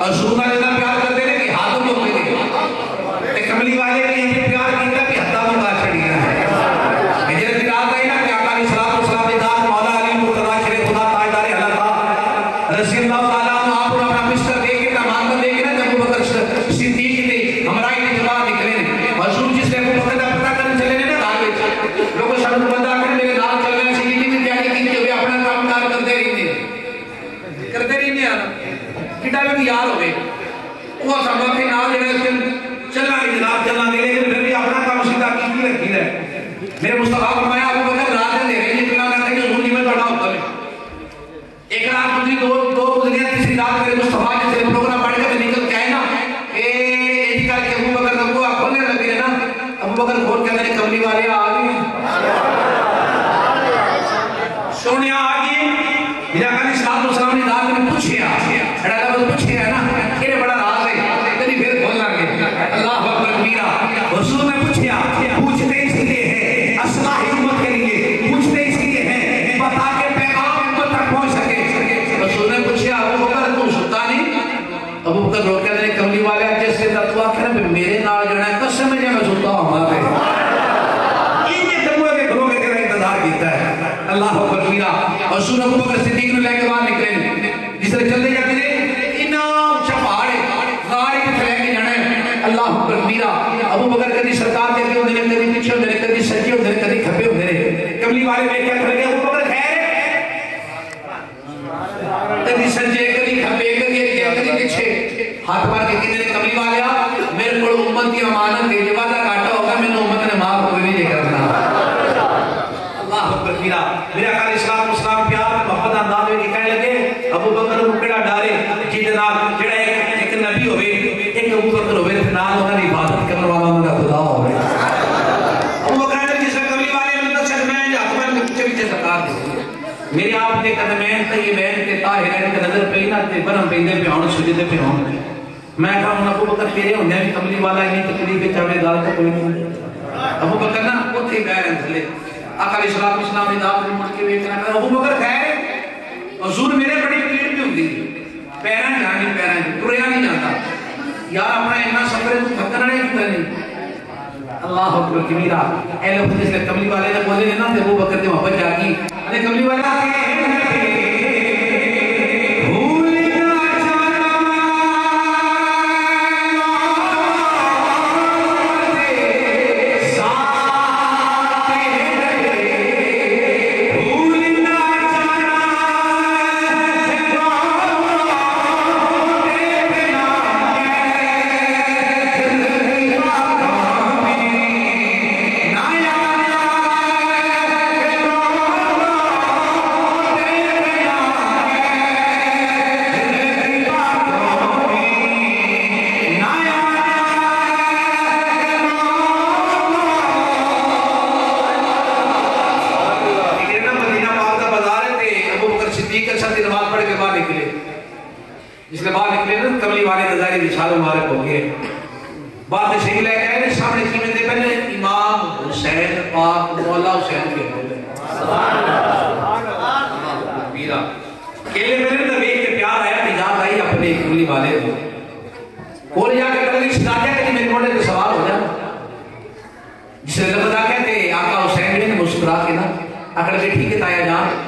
رسول اللہ جنہ پیار کرتے ہیں کہ ہاتھوں کو ہوتے ہیں کملی والے نے یہ پیار کیتا کہ ہتھا بھی بات چھڑی ہے حجرت رات آئی نا کہ آقا علیہ السلام نے داد مولا علی مرتضی شریف خدا تاجدار حلقہ رضی اللہ تعالیٰ عنہ آپ نے اپنا بستر دے کے مانگا دے کے نا جب ابو بکر صدیق نے ہمراہی نے جواب نکلے حضور جس نے ابو بکر کا پتہ کرنے چلے نا دعوے لوگوں سب بندہ کرے میرے نام چل رہے ہیں صدیق کی تیاری کی ہوئے اپنا کام کار کرتے رہنے کٹا بھی یاد ہوئے وہ صحابہ کے نام چلنا نہیں جناب چلنا نہیں لیکن پھر بھی اپنا کام سیدھا کی رکھی ہے میرے مصطفیٰ فرمایا ابو بکر رات دے رہے ہیں اتنا کرتے کہ حضور میں بڑا ہوتا ہے ایک رات گزری دو گزریاں تیسری رات میرے مصطفیٰ جیسے پروگرام پڑھ کے نکل کے آئے نا ایک کر کے ابو بکر کا بوا کھولنے لگے نا ابو بکر کھول کے اندر کملی والے آ گئے سونے آ گئے میرا کہا السلام نے رات میں پوچھے ہے نا یہ بڑا راز ہے کبھی پھر کھولنا گے اللہ اکبر کبیرہ حضور نے پوچھتے اس لیے ہے اصلاح امت کے لیے پوچھتے اس لیے ہے بتا کے پیغام امت تک پہنچ سکے حضور نے پوچھا ابو بکر تم ستا نہیں ابو بکر رو کے اندر کملی والے جس سے تو آخر میرے نال جڑا ہے قسم ہے میں ستا ہوں ہمارے یہ تمہیں کے گھروں کے تیرا انتظار کیتا ہے اللہ اکبر کبیرہ حضور ابو بکر صدیق نے لے کے باہر نکلے جس طرح چلتے جاتے ہیں اللہ اکبر کبیرہ ابو بکر کدی سرکار کے اگے ہوندے نے کدی پیچھے ہوندے نے کدی سجے ہوندے نے کدی کھبے ہوندے نے کملی والے ویکھ کے کھڑے ابو بکر خیر کدی سجے کدی کھبے کدی اگے کدی پیچھے ہاتھ مار کے کہندے نے کملی والیا میرے کول امت دی امانت ہے جو وعدہ کاٹا ہوگا میں نے امت نے معاف کوئی نہیں کرنا اللہ اکبر کبیرہ میرے آقا علیہ السلام پیار محبت انداز میں کہنے لگے ابو بکر نوں کیڑا ڈارے جے نال جڑا ایک نبی ہوے ایک ابو بکر ہوئے نال انہاں دی عبادت کرنے والا انہاں دا خدا ہوئے ابو بکر نے جس کملی والے میں تو میں ہاتھ میں پیچھے سرکار دے میرے آپ دے قدمین طیبین تے طاہرین تے نظر پئی نہ تے برم پیندے پہ ہون سجدے پہ ہون میں کہا ہن ابو بکر تیرے ہوندے بھی کملی والا اتنی تکلیف چاوے گال تے کوئی نہیں ابو بکر نا اوتھے بیٹھے تھلے آقا علیہ السلام نے دعوت مڑ کے ویکھنا کہ ابو بکر خیر حضور میرے بڑی پیڑ پہ ہوندی پیراں جانی پیراں ٹریا نہیں جاتا یار اپنا اتنا سفر تو تھکنا نہیں کیتا نہیں اللہ اکبر کبیرہ اے لوگ جس نے کملی والے نے بولے نا تے ابو بکر دی محبت جاگی ارے کملی والا بات صحیح لے گئے سامنے چیمیں دے پہلے امام حسین پاک مولا حسین کے بولے بیرہ کیلے میں نے دیکھ کے پیار آیا کہ یاد آئی اپنے کملی والے کو اور جا کے کبھی شداجہ کہ میرے موڑے کے سوال ہو جانا جس نے لفظہ کہتے آقا حسین نے مسکرا کے نا اکڑ کے ٹھیک ہے تایا جان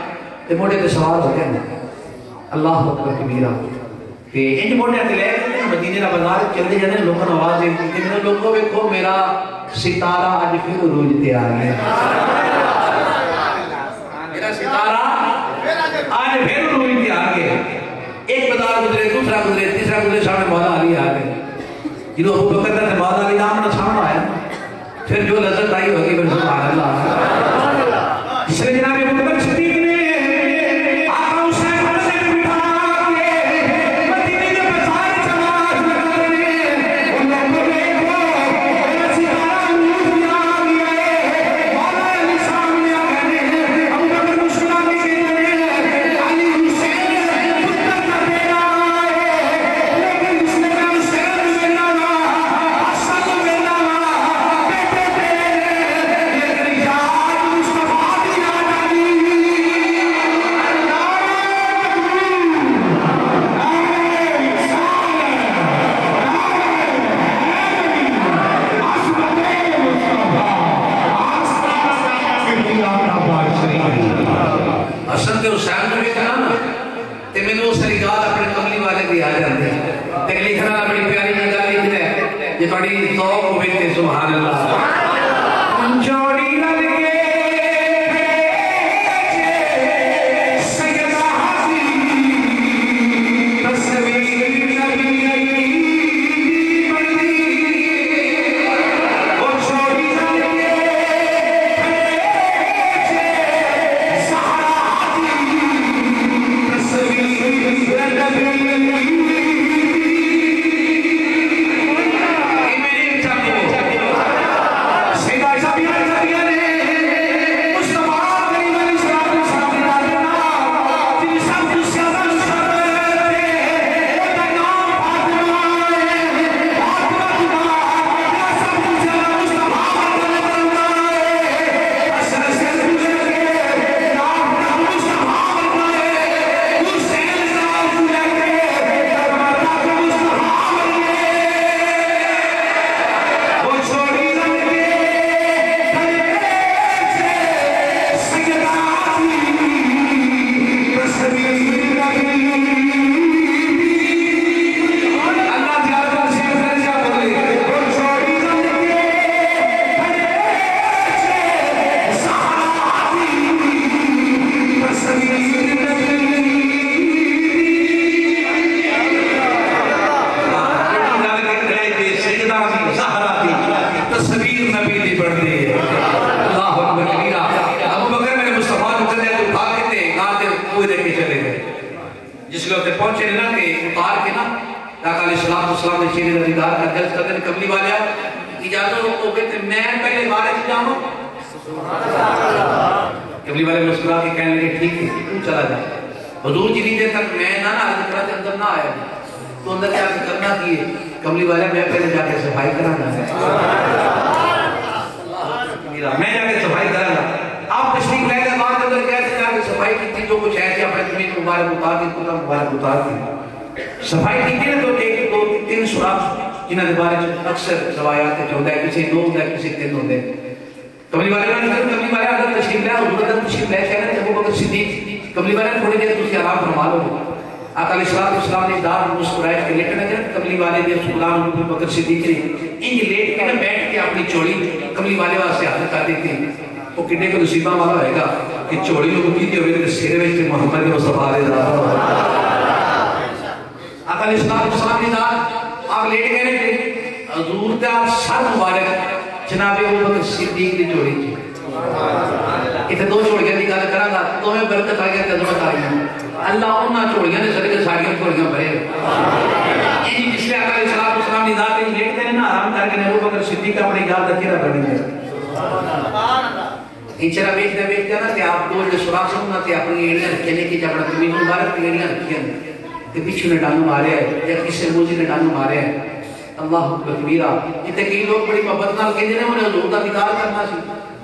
تے موڑے کے سوال ہو جانا اللہ اکبر کبیرہ کہ انج موڑے کے لے مدینے کا بازار چلتے جانے لوگوں نے آواز دیتی کہ میرے لوگوں ویکھو میرا ستارہ آج پھر عروج تے آ گیا میرا ستارہ آج پھر عروج تے آ گیا ایک بازار گزرے دوسرا گزرے تیسرا گزرے سامنے مولا علی آ گئے جنہوں ابو بکر کا مولا علی نام نہ سامنے آیا پھر جو لذت آئی ہوگی پھر سبحان اللہ اس لیے جناب ابو بکر صدیق نے God مریض ذوق ہوئے سبحان اللہ جوڑی لگ کے کملی والے مسکرا کے کہنے لگے ٹھیک ہے تو چلا جا حضور جی دیر تک میں نہ حضرت اندر نہ آیا تو اندر کیا کرنا کیے کملی والے میں پہلے جا کے صفائی کرانا میں جا کے صفائی کرانا آپ تشریف لے گئے بعد اندر کہتے جا کے صفائی کی تھی جو کچھ ایسی اپنے زمین مبارک اتار دی کتاب مبارک اتار دی صفائی کی تھی تو ایک دو تین سراغ جنہاں دے بارے اکثر روایات جو ہوتا ہے کسی دو ہوتا ہے کسی تین ہوتے ہیں کملی والے کملی والے اگر تشریف لے حضور اگر تشریف لے کہنے تھے ابو بکر صدیق کملی والے تھوڑی دیر تسی آرام فرما لو آقا علیہ السلام نے دار مسکرائے کے لیٹنے گئے کملی والے دیر غلام ابو بکر صدیق نے انج لیٹ کے بیٹھ کے اپنی چوڑی کملی والے واسطے حاضر کر دیتی وہ کتنے کو نصیبہ والا ہوئے گا کہ چوڑی لوگوں کی ہوئے کہ سیرے میں محمد مصطفیٰ علیہ السلام آقا علیہ السلام نے دار آپ لیٹ گئے تھے حضور کا سر مبارک جناب ابو بکر صدیق کی جوڑی تھی اتنے دو جوڑیاں دی گل کراں گا تو میں برکت آ گیا قدمت آ گیا اللہ انہاں جوڑیاں نے صدقے ساریاں جوڑیاں بھرے یہ جس لئے آقا علیہ السلام نے ذات میں لیٹ کرے نا آرام کر کے ابو بکر صدیق اپنی یاد رکھے رہا بڑی ہے انچرا بیٹھتے نا کہ آپ دو جو سراغ سننا تھے اپنی ایڑیاں رکھے نہیں کہ جب اپنا تمہیں مبارک ایڑیاں رکھے ہیں کہ پیچھے نے ڈانو مارے ہیں یا کسی موزی نے ڈانو مارے ہیں اللہ کبیرہ جتے کئی لوگ بڑی محبت نال کہندے نے انہیں حضور دا دیدار کرنا سی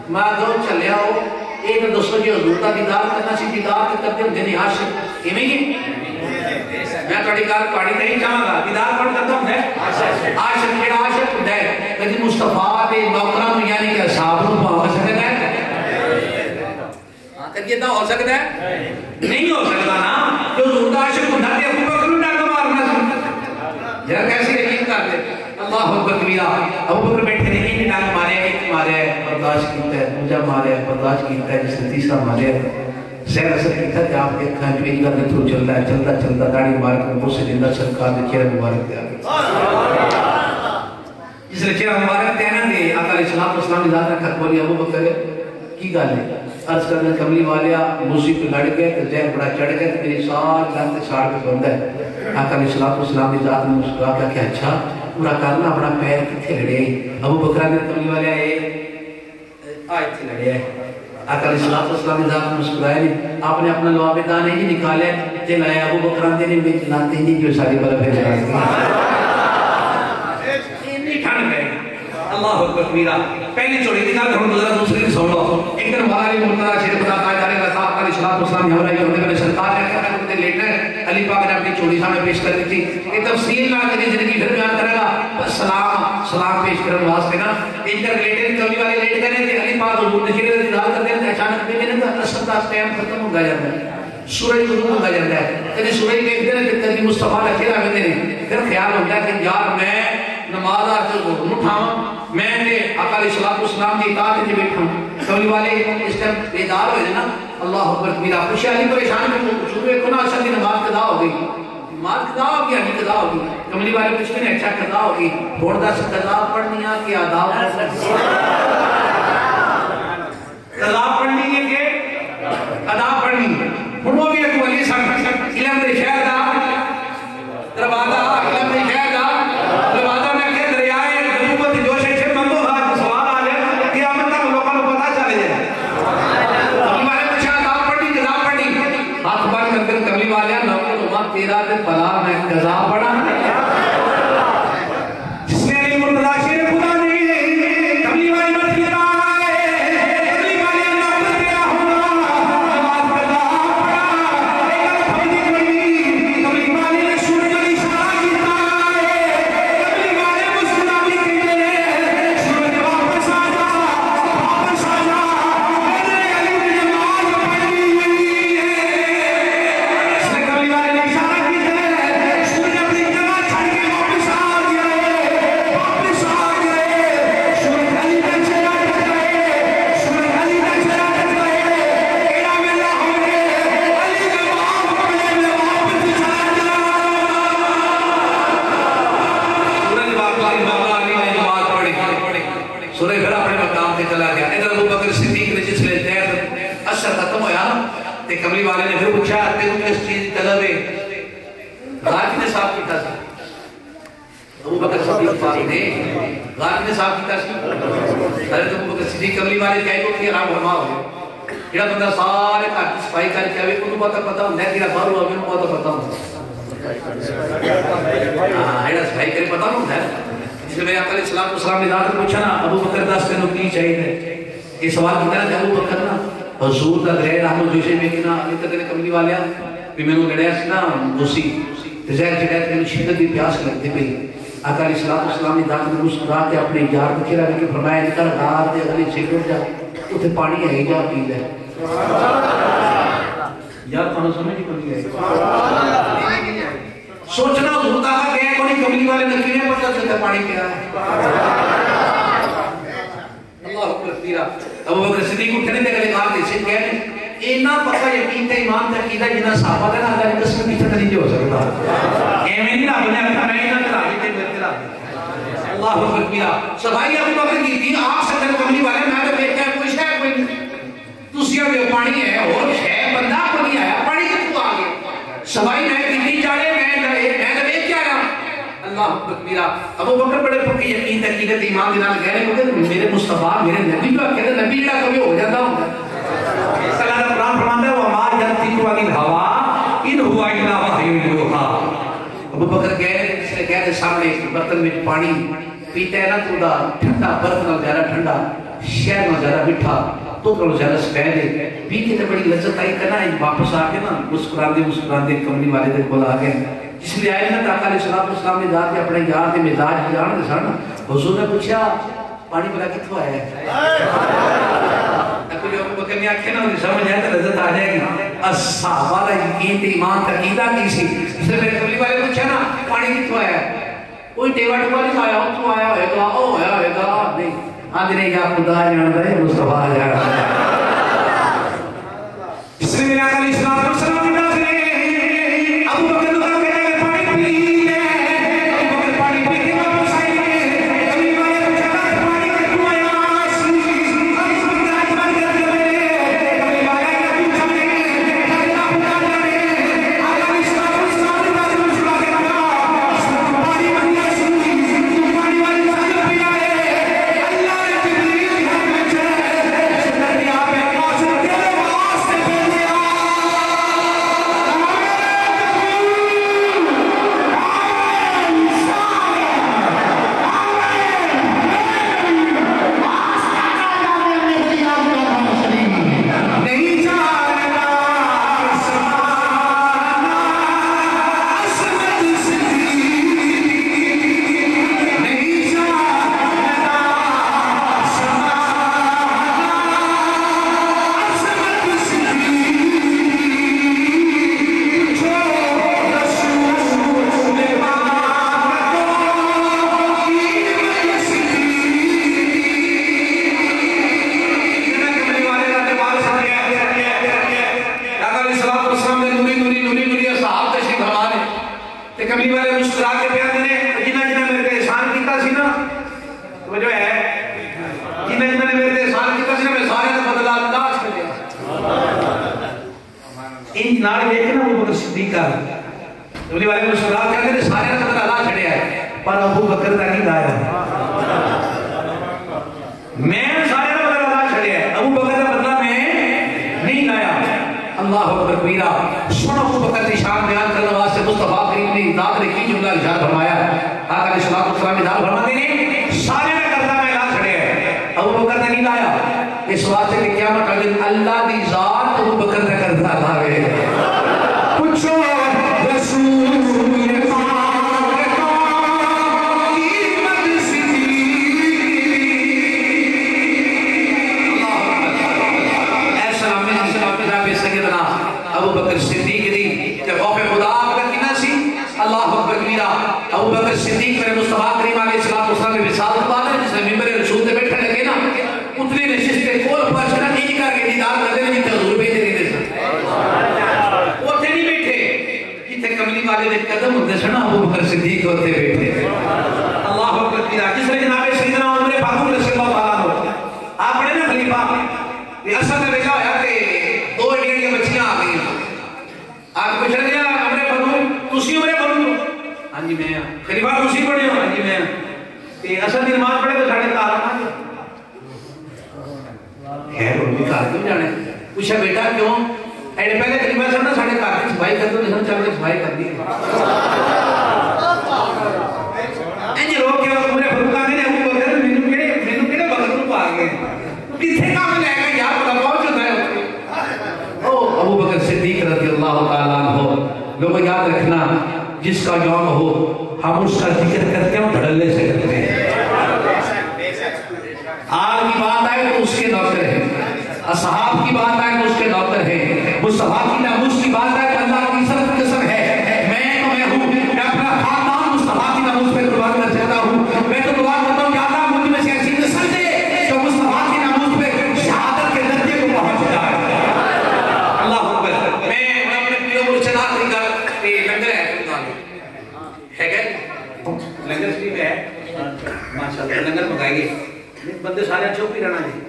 میں دو چلیا ہو ایک دوستو جی حضور دا دیدار کرنا سی دیدار کے کرتے ہوندے نہیں عاشق ایویں ہی میں تھوڑی گل تھوڑی تے ہی چاہاں گا دیدار کون کرتا ہوندا ہے عاشق جڑا عاشق ہوندا ہے کدی مصطفیٰ دے نوکراں یعنی کہ اصحاب نوں پاو سکدا ہے ہاں کدی ایداں ہو سکدا ہے نہیں ہو سکدا نا جو حضور دا عاشق ہوندا تے ابو بکر نوں ڈانگ مارنا سی ذرا کیسے یقین کر لے اللہ اکبر کبیرہ ابو بکر بیٹھے نے ایک ڈانگ مارے ایک مارے برداشت کیتا ہے دوسرا مارے برداشت کیتا ہے جس نے تیسرا مارے سیر اثر کیتا ہے کہ آپ کے کھائیں جو ایجگا دے تو چل رہا ہے چلتا چلتا داڑھی مبارک میں بہت سے زندہ سرکار دے چہرہ مبارک دے آگے جس نے چہرہ مبارک دے آنا دے آقا علیہ السلام نے ذات رکھت بولی ابو بکر کی گال ہے عرض کرنے کملی والیا موسی پہ لڑ گئے تو زہر بڑا چڑھ گئے تو میری سار لانتے سار پہ بندہ ہے آقا علیہ السلام نے ذات میں مسکرا کہا کہ اچھا پورا کرنا اپنا پیر کتھے لڑے ابو بکر نے کملی والیا آئے تھے لڑے ہے آقا علیہ السلام نے ذات میں مسکرائے نہیں آپ نے اپنا لواب دانے ہی نکالے تے لائے ابو بکر نے میں جلاتے ہی جو ساری بلا پھر جائے نہیں ٹھنڈ گئے اللہ اکبر کبیرہ پہلی چوڑی دی گل ہن دوسرا دوسری سن لو ایک دن والا علی مرتضی شیر خدا کا جانے کا صاحب علیہ السلام نے ہمراہی ہونے والے سرکار نے کہا کہ لیٹر علی پاک نے اپنی چوڑی سامنے پیش کر دی تھی یہ تفصیل نہ کری زندگی پھر بیان کرے گا بس سلام پیش کرنے واسطے نا ایک کر لیٹر کبھی والے لیٹ کرے تھے علی پاک حضور نے شیر دیدار کرتے ہیں اچانک بھی نے اثر کا ٹائم ختم ہو گیا جاتا ہے سورج ختم ہو جاتا ہے کبھی سورج دیکھتے ہیں کبھی مصطفیٰ کا چہرہ ملتے ہیں پھر خیال ہو گیا کہ یار میں نماز آتے اٹھاواں میں نے آقا علیہ السلام کی اطاعت میں بیٹھا کملی والے اس ٹائم بیدار ہوئے نا اللہ اکبر میرا خوشی علی پریشان کو شروع ایک ہونا اچھا کی نماز قضا ہو گئی نماز قضا ہو گیا نہیں قضا ہو گئی کملی والے کچھ بھی نہیں اچھا قضا ہو گئی تھوڑا دس قضا پڑھنی ہے کہ آداب قضا پڑھنی ہے کہ ادا پڑھنی ہے ہنو بھی ایک ولی سن علم دے شہر دا دروازہ علم دے شہر دا دروازہ میں کہ دریائے غروبت جوش سے مندو ہاتھ سوال آ جائے قیامت تک لوگوں کو پتہ چلے جائے کملی والے پوچھا ادا پڑھنی قضا پڑھنی ہاتھ بار کر کر کملی والے لوگوں کو ماں تیرا تے پلا میں قضا پڑھا جس نے علی مرتضی شیر خدا نے کملی والے مت کیا کملی والے نے پھر پوچھا تیروں کس چیز کی طلب ہے غالب نے صاحب کیتا سی ابو بکر صدیق پاک نے غالب نے صاحب کیتا سی حضرت ابو بکر صدیق کملی والے کہے کو کہ آرام فرما ہو جڑا بندہ سارے گھر کی صفائی کر کے آوے انہوں پتہ ہوندا ہے کہ باہر ہوا میں پتہ ہوندا ہاں جڑا صفائی کرے پتہ ہوندا ہے جس میں آقا علیہ السلام نے ذات پوچھا نا ابو بکر دس تینوں کی چاہیے یہ سوال کیتا نا ابو بکر نا حضور دا غیر رحمت جوشے میں کنا علی تک کملی والیا بھی میں نے لڑیا سی نا دوسی تزیر جگہ تک شدت دی پیاس لگتے پہ آقا علیہ السلام نے داخل مسکرا کے اپنے یار کو چرا کے فرمایا نکل رات دے اگلی سیکٹ جا اتنے پانی ہے جا پی لے یار پانو سمجھ نہیں پڑی ہے سوچنا حضور دا گیا کوئی کملی والے نے کیویں پتہ چلتا پانی پیا ہے اللہ اکبر تیرا ابو بکر صدیق اٹھنے دے گلے کہا کہ سے کہنے اینا پتہ یقین تے ایمان تے عقیدہ جنہ صحابہ دا اللہ نے قسم پیچھے نہیں جو سکتا ایویں نہیں رب نے اکھا نہیں نہ کرا تے تیرا اللہ اکبر تیرا صفائی ابو بکر کی تھی آپ سے کملی والے میں تو دیکھ کے کوئی شے کوئی نہیں تسی ابے پانی ہے اور شے بندہ کو نہیں آیا پانی کتوں آ گیا صفائی میں کتنی چاڑے میں دیکھ کے آیا اللہ اکبر میرا ابو بکر بڑے پکی یقین تے عقیدت ایمان دے نال کہہ رہے میرے مصطفی میرے نبی جو کہتے نبی جڑا کبھی ہو جاتا ہوں اللہ دا قرآن فرماتا ہے وما ينطق عن الهوى ان هو الا وحی یوحى ابو بکر کہہ رہے کسی نے کہہ دے سامنے برتن میں پانی پیتا ہے نا تو دا ٹھنڈا برف نال زیادہ ٹھنڈا شہد نال زیادہ میٹھا تو نال زیادہ سفید ہے پی کے تے بڑی لذت آئی کنا واپس آ کے نا مسکراندے کملی والے دے کول آ گئے اس لیے آئے نا آقا علیہ السلام نے ذات اپنے یار کے مزاج جان دے سن حضور نے پوچھا پانی بلا کتھوں آیا ہے ابو بکر نے آکھیا نا سمجھ آیا تے لذت آ جائے گی صحابہ دا یقین تے ایمان تے عقیدہ کی سی اس لیے میرے کملی والے پوچھا نا پانی کتھوں آیا ہے کوئی ٹیوا ٹوا نہیں آیا اتوں آیا ہوئے گا او ہویا ہوئے گا نہیں آج نہیں یا خدا جاندا ہے مصطفیٰ جاندا ہے اس لیے میرے آقا علیہ السلام نے ابو بکر نے نال ویکھ نا ابو بکر صدیق کا کملی والے کو سلام کر کے سارے نے بدلہ لا چھڑیا ہے پر ابو بکر دا نہیں لایا میں سارے نے بدلہ لا چھڑیا ہے ابو بکر دا بدلہ میں نہیں لایا اللہ اکبر کبیرہ سن ابو بکر کی شان بیان کرنے واسطے مصطفیٰ کریم نے ذات نے کی جملہ ارشاد فرمایا آقا علیہ السلام ارشاد فرماتے ہیں سارے نے قرضہ میں لا چھڑیا ہے ابو بکر نے نہیں لایا اس واسطے کہ قیامت کا دن اللہ دی ذات ابو بکر کا قرضہ لاوے پوچھو رسول ابو بکر صدیق دی کہ خوف خدا کا کنا سی اللہ اکبر کبیرہ ابو بکر صدیق میرے مصطفیٰ کریم علیہ السلام نے وصال بعد جس نے ممبر رسول تے بیٹھے لگے نا اتنے نشست کے کول پہنچنا نہیں کر کے دیدار کر دے جتنے حضور بھیجے نہیں دے سن اوتھے نہیں بیٹھے جتنے کملی والے دے قدم ہوندے سن ابو بکر صدیق ہوتے بیٹھے اللہ اکبر کبیرہ جس نے جناب سیدنا عمر فاروق رضی اللہ تعالیٰ عنہ آپ نے نا خلیفہ یہ اصل میں دیکھا ہویا کہ دو انڈیا کی بچیاں آ گئی آپ پوچھ رہے ہیں عمر فاروق تسی عمر فاروق ہاں جی میں خلیفہ تسی پڑھے ہو ہاں جی میں کہ اصل دی نماز پڑھے تو ساڑھے کار آ گئے خیر ان بھی کار کیوں جانے پوچھا بیٹا کیوں ایڈے پہلے خلیفہ صاحب نے ساڑھے کار کی صفائی کر دو جسن چل کے صفائی کر دی انجی روک کے عمر فاروق آگے نے ابو بکر مینوں کیڑے بغل تو آ گئے کتنے کام لے گئے یار بڑا پہنچ ہوتا ہے ابو بکر صدیق رضی اللہ تعالیٰ عنہ لوگ یاد رکھنا جس کا یوم ہو ہم اس کا ذکر کرتے ہیں دھڑلے سے کرتے ہیں آل کی بات آئے تو اس کے نوکر ہیں اصحاب کی بات آئے تو اس کے نوکر ہیں مصطفیٰ کی ناموس کی بات آئے تو اللہ کی صرف قسم ہے میں تو میں ہوں میں اپنا خاندان مصطفیٰ کی ناموس پہ قربان کر سکتا ہوں میں تو دعا کرتا ہوں کہ اللہ مجھ میں سے ایسی نسل دے جو مصطفیٰ کی ناموس پہ شہادت کے درجے کو پہنچ جائے اللہ اکبر میں اپنے پیروں کو چلا کر لنگر ہے گئے لنگر شریف ہے ماشاءاللہ لنگر پکائیں گے بندے سارے چوپ ہی رہنا جی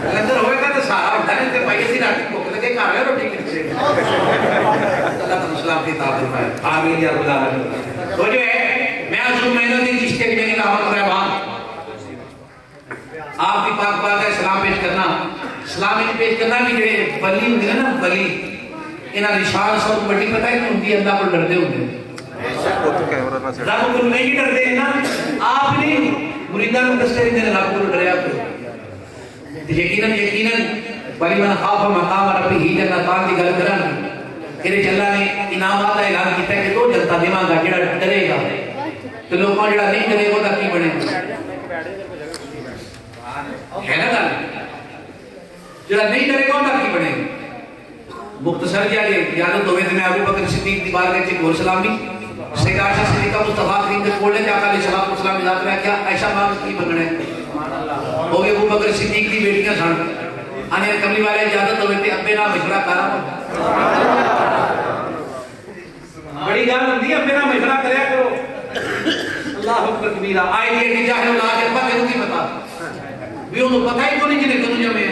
لنگر ہوئے گا تو سارا ہوتا ہے کہ بھائی ایسی راٹی بھوک لگے کھا رہے روٹی کھچے اللہ تعالیٰ اسلام کی تعبیر ہے آمین یا رب العالمین تو جو ہے میں آج مہینوں دن جس کے میری دعوت رہبان آپ کی پاک بات ہے اسلام پیش کرنا اسلام پیش کرنا بھی جڑے ولی ہوندے نا ولی انہاں دی شان سب بڑی پتہ ہے کہ ان دی اللہ کو ڈردے ہوندے رب کو نہیں ڈردے نا آپ نے مریداں نوں دستے نے رب کو ڈریا کرو یقیناً ولی من خاف مقام ربہ جنتان دی گل کرن کہ اللہ نے انعامات کا اعلان کیتا ہے کہ دو جنتا دیواں گا جڑا ڈرے گا تو لوکاں جڑا نہیں ڈرے گا کی بنے ہے نا گل جڑا نہیں ڈرے گا کی بنے مختصر کیا یاد ہوئے میں ابو بکر صدیق دی بارگاہ وچ گور سلامی سیدہ عائشہ صدیقہ مصطفیٰ کریم کے کولے تے آقا علیہ السلام یاد رہا کیا عائشہ ماں کی بننے ہو گئے ابو بکر صدیق دی بیٹیاں سن آنے کملی والے اجازت ہوئے تے ابے نہ مشورہ کرا بڑی گل ہوندی ہے ابے نہ مشورہ کریا کرو اللہ اکبر کبیرہ آئی یہ کہ جاہل اولاد ہے پتہ نہیں پتا بھی انہوں پتہ ہی کو نہیں جنے کنو جمعے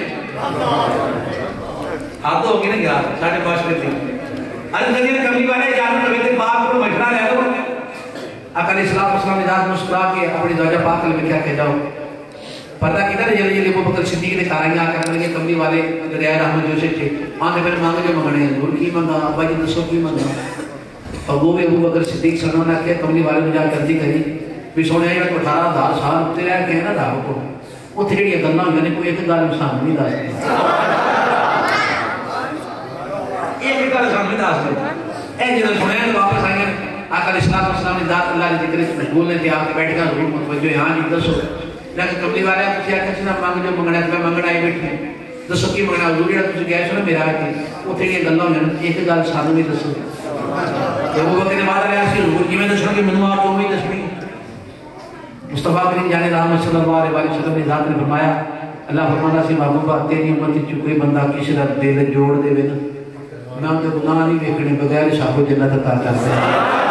ہاتھ ہو گئی نا یار ساڑھے 5 بجے ارے نبی کملی والے اجازت ہوئے تے باپ کو مشورہ لے دو آقا علیہ السلام اجازت مسکرا کے اپنی زوجہ پاک میں کیا کہہ جاؤ پردہ کیتا نے جلدی ابو بکر صدیق نے کارائیاں کر لگے کملی والے دریائے رحمت جو سے تھے آنے پھر مانگ جو مانگنے ہیں دور کی مانگا ابا جی دسو کی مانگا اور وہ بھی ابو بکر صدیق صلی اللہ علیہ کملی والے میں جا گردی کری بھی سونے آئی تو 18,000 سال ہوتے رہے کہنا تھا کو وہ تھے جڑی گلاں ہوندے نے کوئی ایک گل سامنے نہیں دس ایک گل سامنے دس اے جدوں سنیا تو واپس آئیں آقا علیہ السلام نے ذات اللہ کے ذکر سے مشغول نے تھے آپ کے بیٹھ کر ضرور متوجہ ہاں جی دسو لیکن کملی والے آپ کیا کچھ نہ مانگ جو منگنا ہے منگنا آئی بیٹھے دسو کی منگنا حضور جڑا تسی گئے سو میرا ہے اوتھے دی گلاں ہوندے ایک گل سانوں بھی دسو ابو بکر نے بعد آیا سی حضور کیویں دسو کہ منوں آپ کو بھی دسنی مصطفیٰ کریم جانے رحمت صلی اللہ علیہ وسلم نے ذات نے فرمایا اللہ فرمانا سی محبوبہ تیری امت وچ کوئی بندہ کسی دا دل جوڑ دے نا میں ان کے گناہ نہیں دیکھنے بغیر شاہ کو جنت عطا کرتا ہے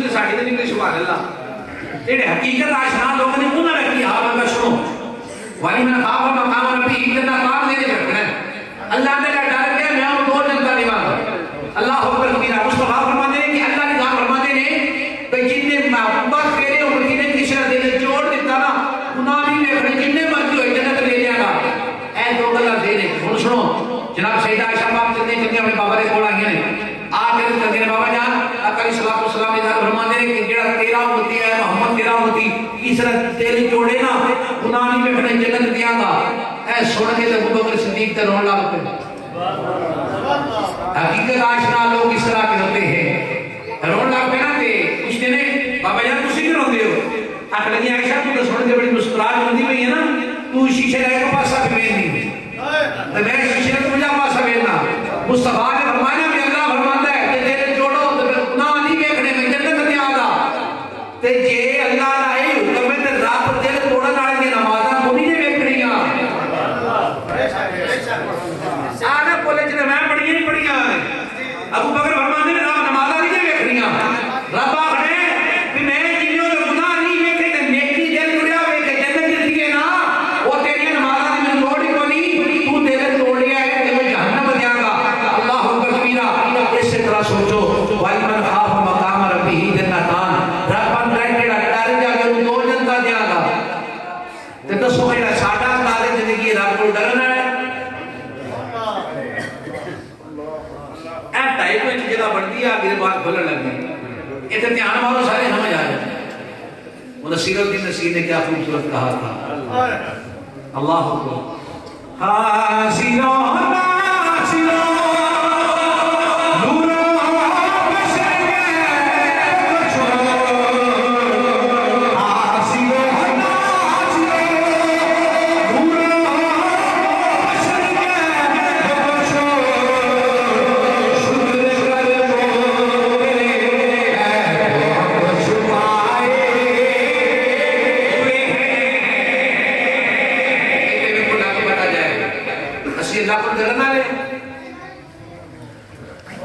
ساڑھے دن انگلیش سبحان اللہ تیرے حقیقت آشنا لوگوں نے انہوں نے رکھی آپ اگر سنو والی من خواب مقام ربی کبیرہ مصطفیٰ فرماتے ہیں کہ اللہ کی ذات فرماتے ہیں کہ جتنے محبت تیرے اور مدینے کی شرح دے جوڑ دیتا نا گناہ نہیں دیکھنے جتنے مرضی ہوئے جنت لے لیا گا اے دو گلا دے دے ہن سنو جناب سیدہ عائشہ پاک چلتے چلتے اپنے بابا دے کول آئی ہیں آ کے چلتے ہیں بابا جان آقا علیہ السلام نے فرماتے ہیں کہ جڑا تیرا ہوتی ہے محمد تیرا ہوتی اس طرح تیرے جوڑے نا گناہ نہیں دیکھنے جنت دیا گا اے سن کے ابو بکر صدیق تے رون لگ پے حقیقت آشنا لوگ اس طرح کے ہوتے ہیں رون لگ پے نا تے پوچھتے ہیں بابا جان تسی کیوں روندے ہو آخ لگی عائشہ تو سن کے بڑی مسکراہٹ ہوندی پئی ہے نا تو شیشے کا ایک پاسا بھی ویندی تے میں شیشے کا دوجا پاسا ویندنا مصطفیٰ نے فرمایا کہ اللہ فرماندا ہے کہ تیرے جوڑو تے گناہ نہیں ویکھنے میں جنت نہیں آندا تے جے اللہ دا اے حکم ہے تے رب دل توڑن والے دی نمازاں کوئی نہیں ویکھنیاں آنے بولے جنے میں پڑھیاں ہی پڑھیاں ابو بکر فرماتے ہیں رب نمازاں نہیں ویکھنیاں رب آکھنے کہ میں جنوں دے گناہ نہیں ویکھے تے نیکی دل جڑیا ویکھے جنت دتی ہے نا او تیری نمازاں دی مینوں لوڑ ہی کوئی تو دل توڑ لیا ہے تے میں جہنم دیاں گا اللہ اکبر کبیرہ اس طرح سوچو وائی من خاف مقام ربہ جنتان رب اندر جڑا ڈر جاوے او دو جنتاں دیاں گا تے دسو جڑا ساڈا انداز زندگی رب کو ڈرنا ہے ٹائپ میں جگہ بڑھتی ہے آگے بات کھولنے لگی یہ تو دھیان والوں سارے سمجھ آ جائیں وہ نصیر الدین نصیر نے کیا خوبصورت کہا تھا اللہ اکبر حاصلو ناصلو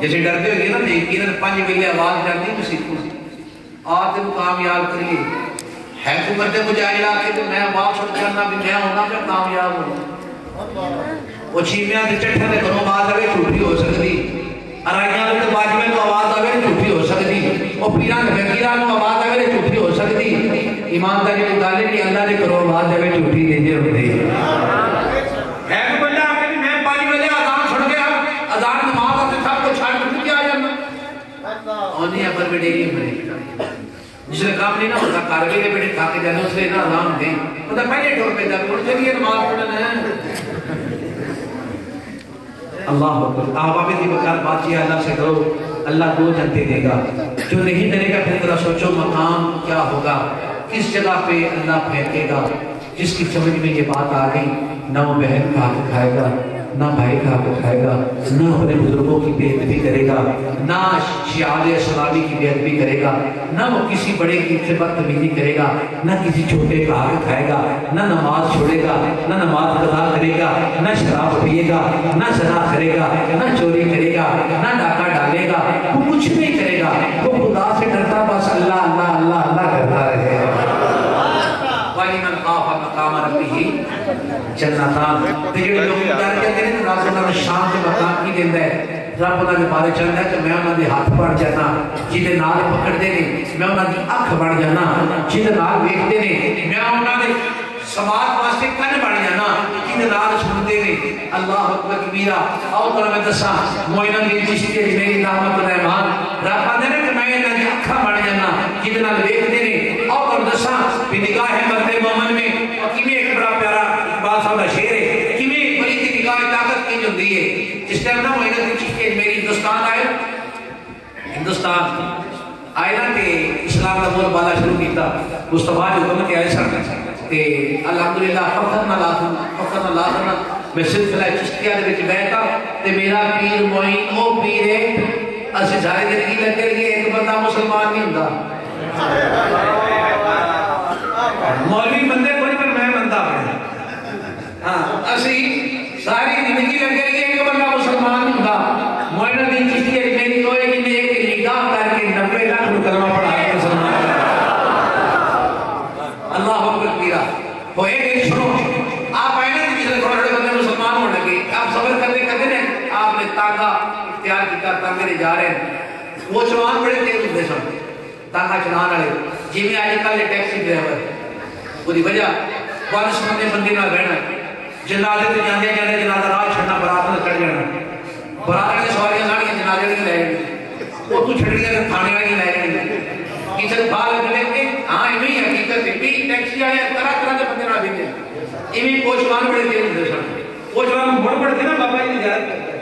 جیسے ڈرتے ہوئے نا یقیناً 5 ویلے آواز ڈرتی مسیح کو آتے وہ کامیاب کریے ہے کو کرتے مجھے علاقے تو میں آواز چھوڑ کرنا بھی میں ہونا پھر کامیاب ہوں وہ چیمیاں دے چٹھے دے گھروں آواز آگے جھوٹی ہو سکتی ارائیاں دے باجمیں تو آواز آگے جھوٹی ہو سکتی وہ پیران فقیران کو آواز آگے جھوٹی ہو سکتی ایمانداری کی گالیں بھی اللہ دے گھروں آواز آگے جھوٹی دے دے ہوتے ہے کو بندہ آگے بھی میں 5 ویلے آزان چھوڑ گیا آزان نماز آتے سب کو چھاڑ کے کیا جانا اونی اپر بیٹے کی بڑے جس نے کام نہیں نہ ہوتا کاروے کے بیٹے کھا کے جانے اس لئے نہ آزان دیں خدا پہلے ٹھوڑ پہ جاتے ان سے بھی یہ نماز پڑھنا ہے اللہ اکبر آبابی دی بکار بات یہ اللہ سے کرو اللہ 2 جنتے دے گا جو نہیں کرے گا پھر ذرا سوچو مقام کیا ہوگا کس جگہ پہ اللہ پھینکے گا جس کی سمجھ میں یہ بات آ گئی نہ وہ بہن کھا کے کھائے گا نہ بھائی کھا کے کھائے گا نہ اپنے بزرگوں کی بے ادبی کرے گا نہ شیعہ اسلامی کی بے ادبی کرے گا نہ وہ کسی بڑے کی بدتمیزی کرے گا نہ کسی چھوٹے کا آگے کھائے گا نہ نماز چھوڑے گا نہ نماز قضا کرے گا نہ شراب پیے گا نہ زنا کرے گا نہ چوری کرے گا نہ ڈاکہ ڈالے گا وہ کچھ نہیں کرے گا وہ خدا سے ڈرتا بس اللہ اللہ اللہ اللہ کرتا رہے وَلِمَنْ خَافَ مَقَامَ رَبِّهِ جنتان تجھے لوگ ڈر کے دیں تو رب اللہ نے شان کے مقام کی دیندہ ہے رب اللہ کے بارے چاہتا ہے کہ میں انہوں نے ہاتھ بڑھ جانا جیدے نال پکڑ دے میں انہوں نے اکھ بڑھ جانا جیدے نال ویک دے میں انہوں نے سماعت واسطے کن بڑھ جانا جیدے نال سن دے اللہ اکبر کبیرہ آؤ تو میں دسا موئنہ دی چشتی ہے میری رحمت الرحمان رب آدھے نا کہ میں انہوں نے اکھا بڑھ جانا جیدے نال ویک دے آؤ تو دسا بھی نگاہ مرد مومن میں کیویں ایک بڑا پیارا اقبال صاحب کا شعر ہے کیویں بڑی کی نگاہ طاقت کی ہوندی ہے جس ٹائم نا موئنہ دی چشتی ہے میری ہندوستان آئے نا کہ اسلام کا بول بالا شروع کیتا مصطفیٰ جو حکم کے آئے سر کہ الحمدللہ فخر اللہ میں سلسلہ چشتیہ دے وچ بیٹھا تے میرا پیر معین او پیر ہے اسے سارے زندگی لگ گئی ایک بندہ مسلمان نہیں ہوندا مولوی بندے کوئی پر میں بندہ ہاں اسی ساری زندگی لگ گئی ایک بندہ مسلمان نہیں ہوندا معین الدین چشتی ہے میری ہوئے کہ میں ایک نگاہ کر کے 90 لاکھ کلمہ پڑھا کے مسلمان اللہ اکبر پیرا ہوئے کہ سنو آپ آئے نا جس نے بڑے بندے مسلمان ہونے لگے آپ صبر کرتے کرتے ہیں آپ نے تانگا اختیار کیا تانگے دے جا رہے ہیں وہ چلان بڑے تیز ہوتے سن تاکہ چلان والے جی میں آج کل ٹیکسی ڈرائیور وہ دی وجہ پانچ بندے بندے نہ رہنا جنازے تے جاندے جاندے جنازہ راہ چھڑنا برات نہ چڑھ جانا برات دے سواریاں لاڑیاں جنازے نہیں لے گئے وہ تو چھڑیاں تے تھانے والی لے گئے کسے بال لے کے ہاں ایویں حقیقت ہے بھی ٹیکسی والے طرح طرح دے بندے نہ دیندے ایویں کوچوان بڑے تیز ہوندے سن کوچوان بڑے بڑے تھے نا بابا جی زیارت کرتے ہیں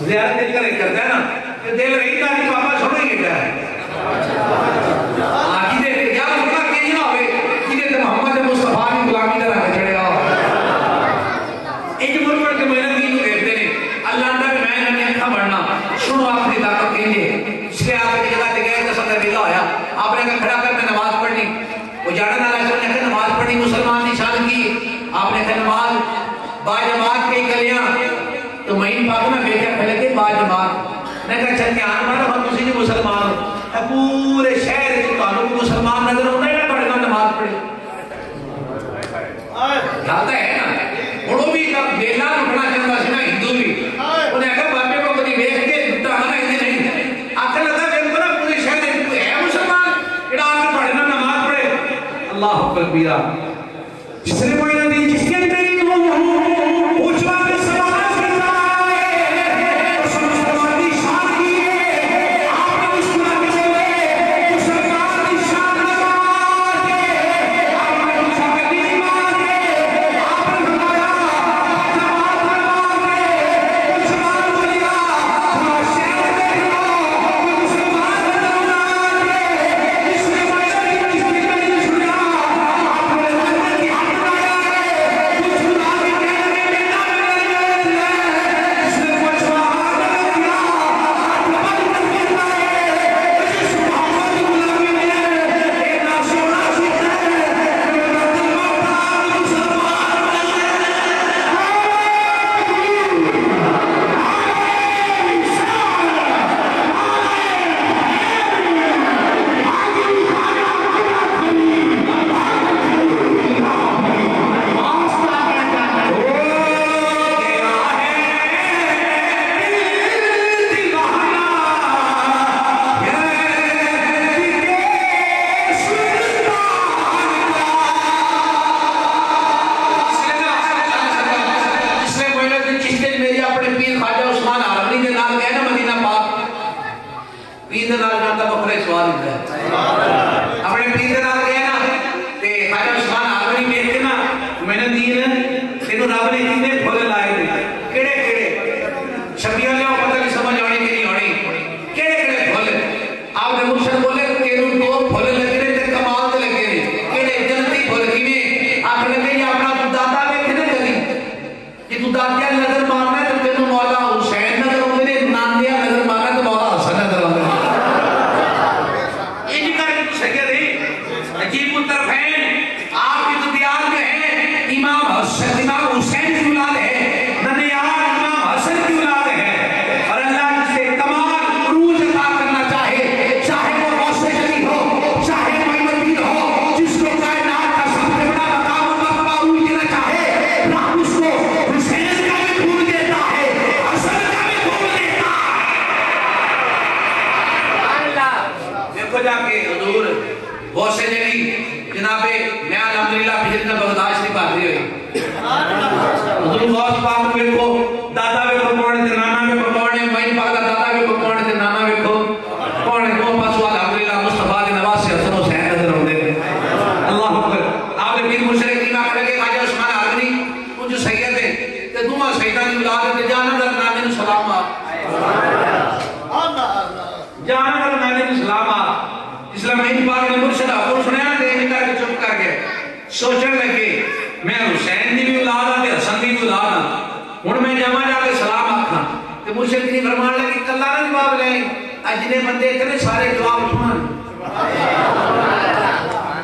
زیارت دل کر کرتا ہے نا کہ دل رہی تھا نہیں بابا چھوڑ ہی گیا ہے آج دے یا اس کا کہ نہ ہوئے کہ تے محمد مصطفیٰ کی غلامی دا رنگ چڑھیا ایک بڑے کے میں دین کو دیکھتے ہیں اللہ نے میں نے اکھا بڑھنا سنو اپنی طاقت کہنگے اس کے آپ کی جگہ تے گئے تو سب ویلا ہویا آپ نے کہا کھڑا کر میں نماز پڑھنی وہ جانا نہ رسول نے کہا نماز پڑھنی مسلمان کی شان کی آپ نے کہا نماز با جماعت کے کلیاں تو مہین پاک میں بیٹھا پھلے کے با جماعت نے کہا چل کے آن مارا ہم تسی جو مسلمان ہو پورے شہر جو تعلق کو مسلمان نظر ہوتا ہے نا پڑھنا نماز پڑھے جاتا ہے نا انہوں بھی تب بیلا اٹھنا چاہتا سی نا ہندو بھی انہیں کہا باپے کو کدی بیٹھ کے اٹھا آنا ہی نہیں آخر لگا کہ نا پورے شہر ہے مسلمان اڑا آن پڑھنا نماز پڑھے اللہ اکبر بیرا جس نے کوئی نہ دی جس کے اندر ہی ہوں اوچوا کے سوال سوچنے لگے میں حسین دی بھی اولاد ہاں تے حسن دی بھی اولاد ہاں ہن میں جاواں جا کے سلام آکھاں تے مرشد دی فرمان لگی کلا نہ جواب لے اج دے بندے اتنے سارے جواب سنن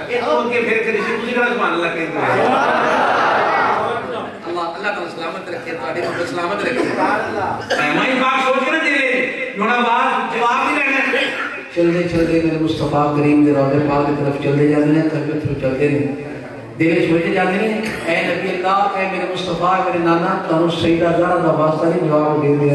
اے ہو کے پھر کدی تسی کہڑا سبحان اللہ کہندے اللہ تعالی سلامت رکھے تواڈے کو سلامت رکھے سبحان اللہ میں پاک سوچ کے نہ دے جوڑا بات جواب نہیں لینا چلتے میرے مصطفیٰ کریم دے روضے پاک کی طرف چلتے جاتے ہیں قلب تھرو چلتے ہیں دل چھوٹے جاتے ہیں اے نبی اللہ اے میرے مصطفیٰ میرے نانا تانوں سیدہ زہرا دا واسطہ نہیں جواب دے دیا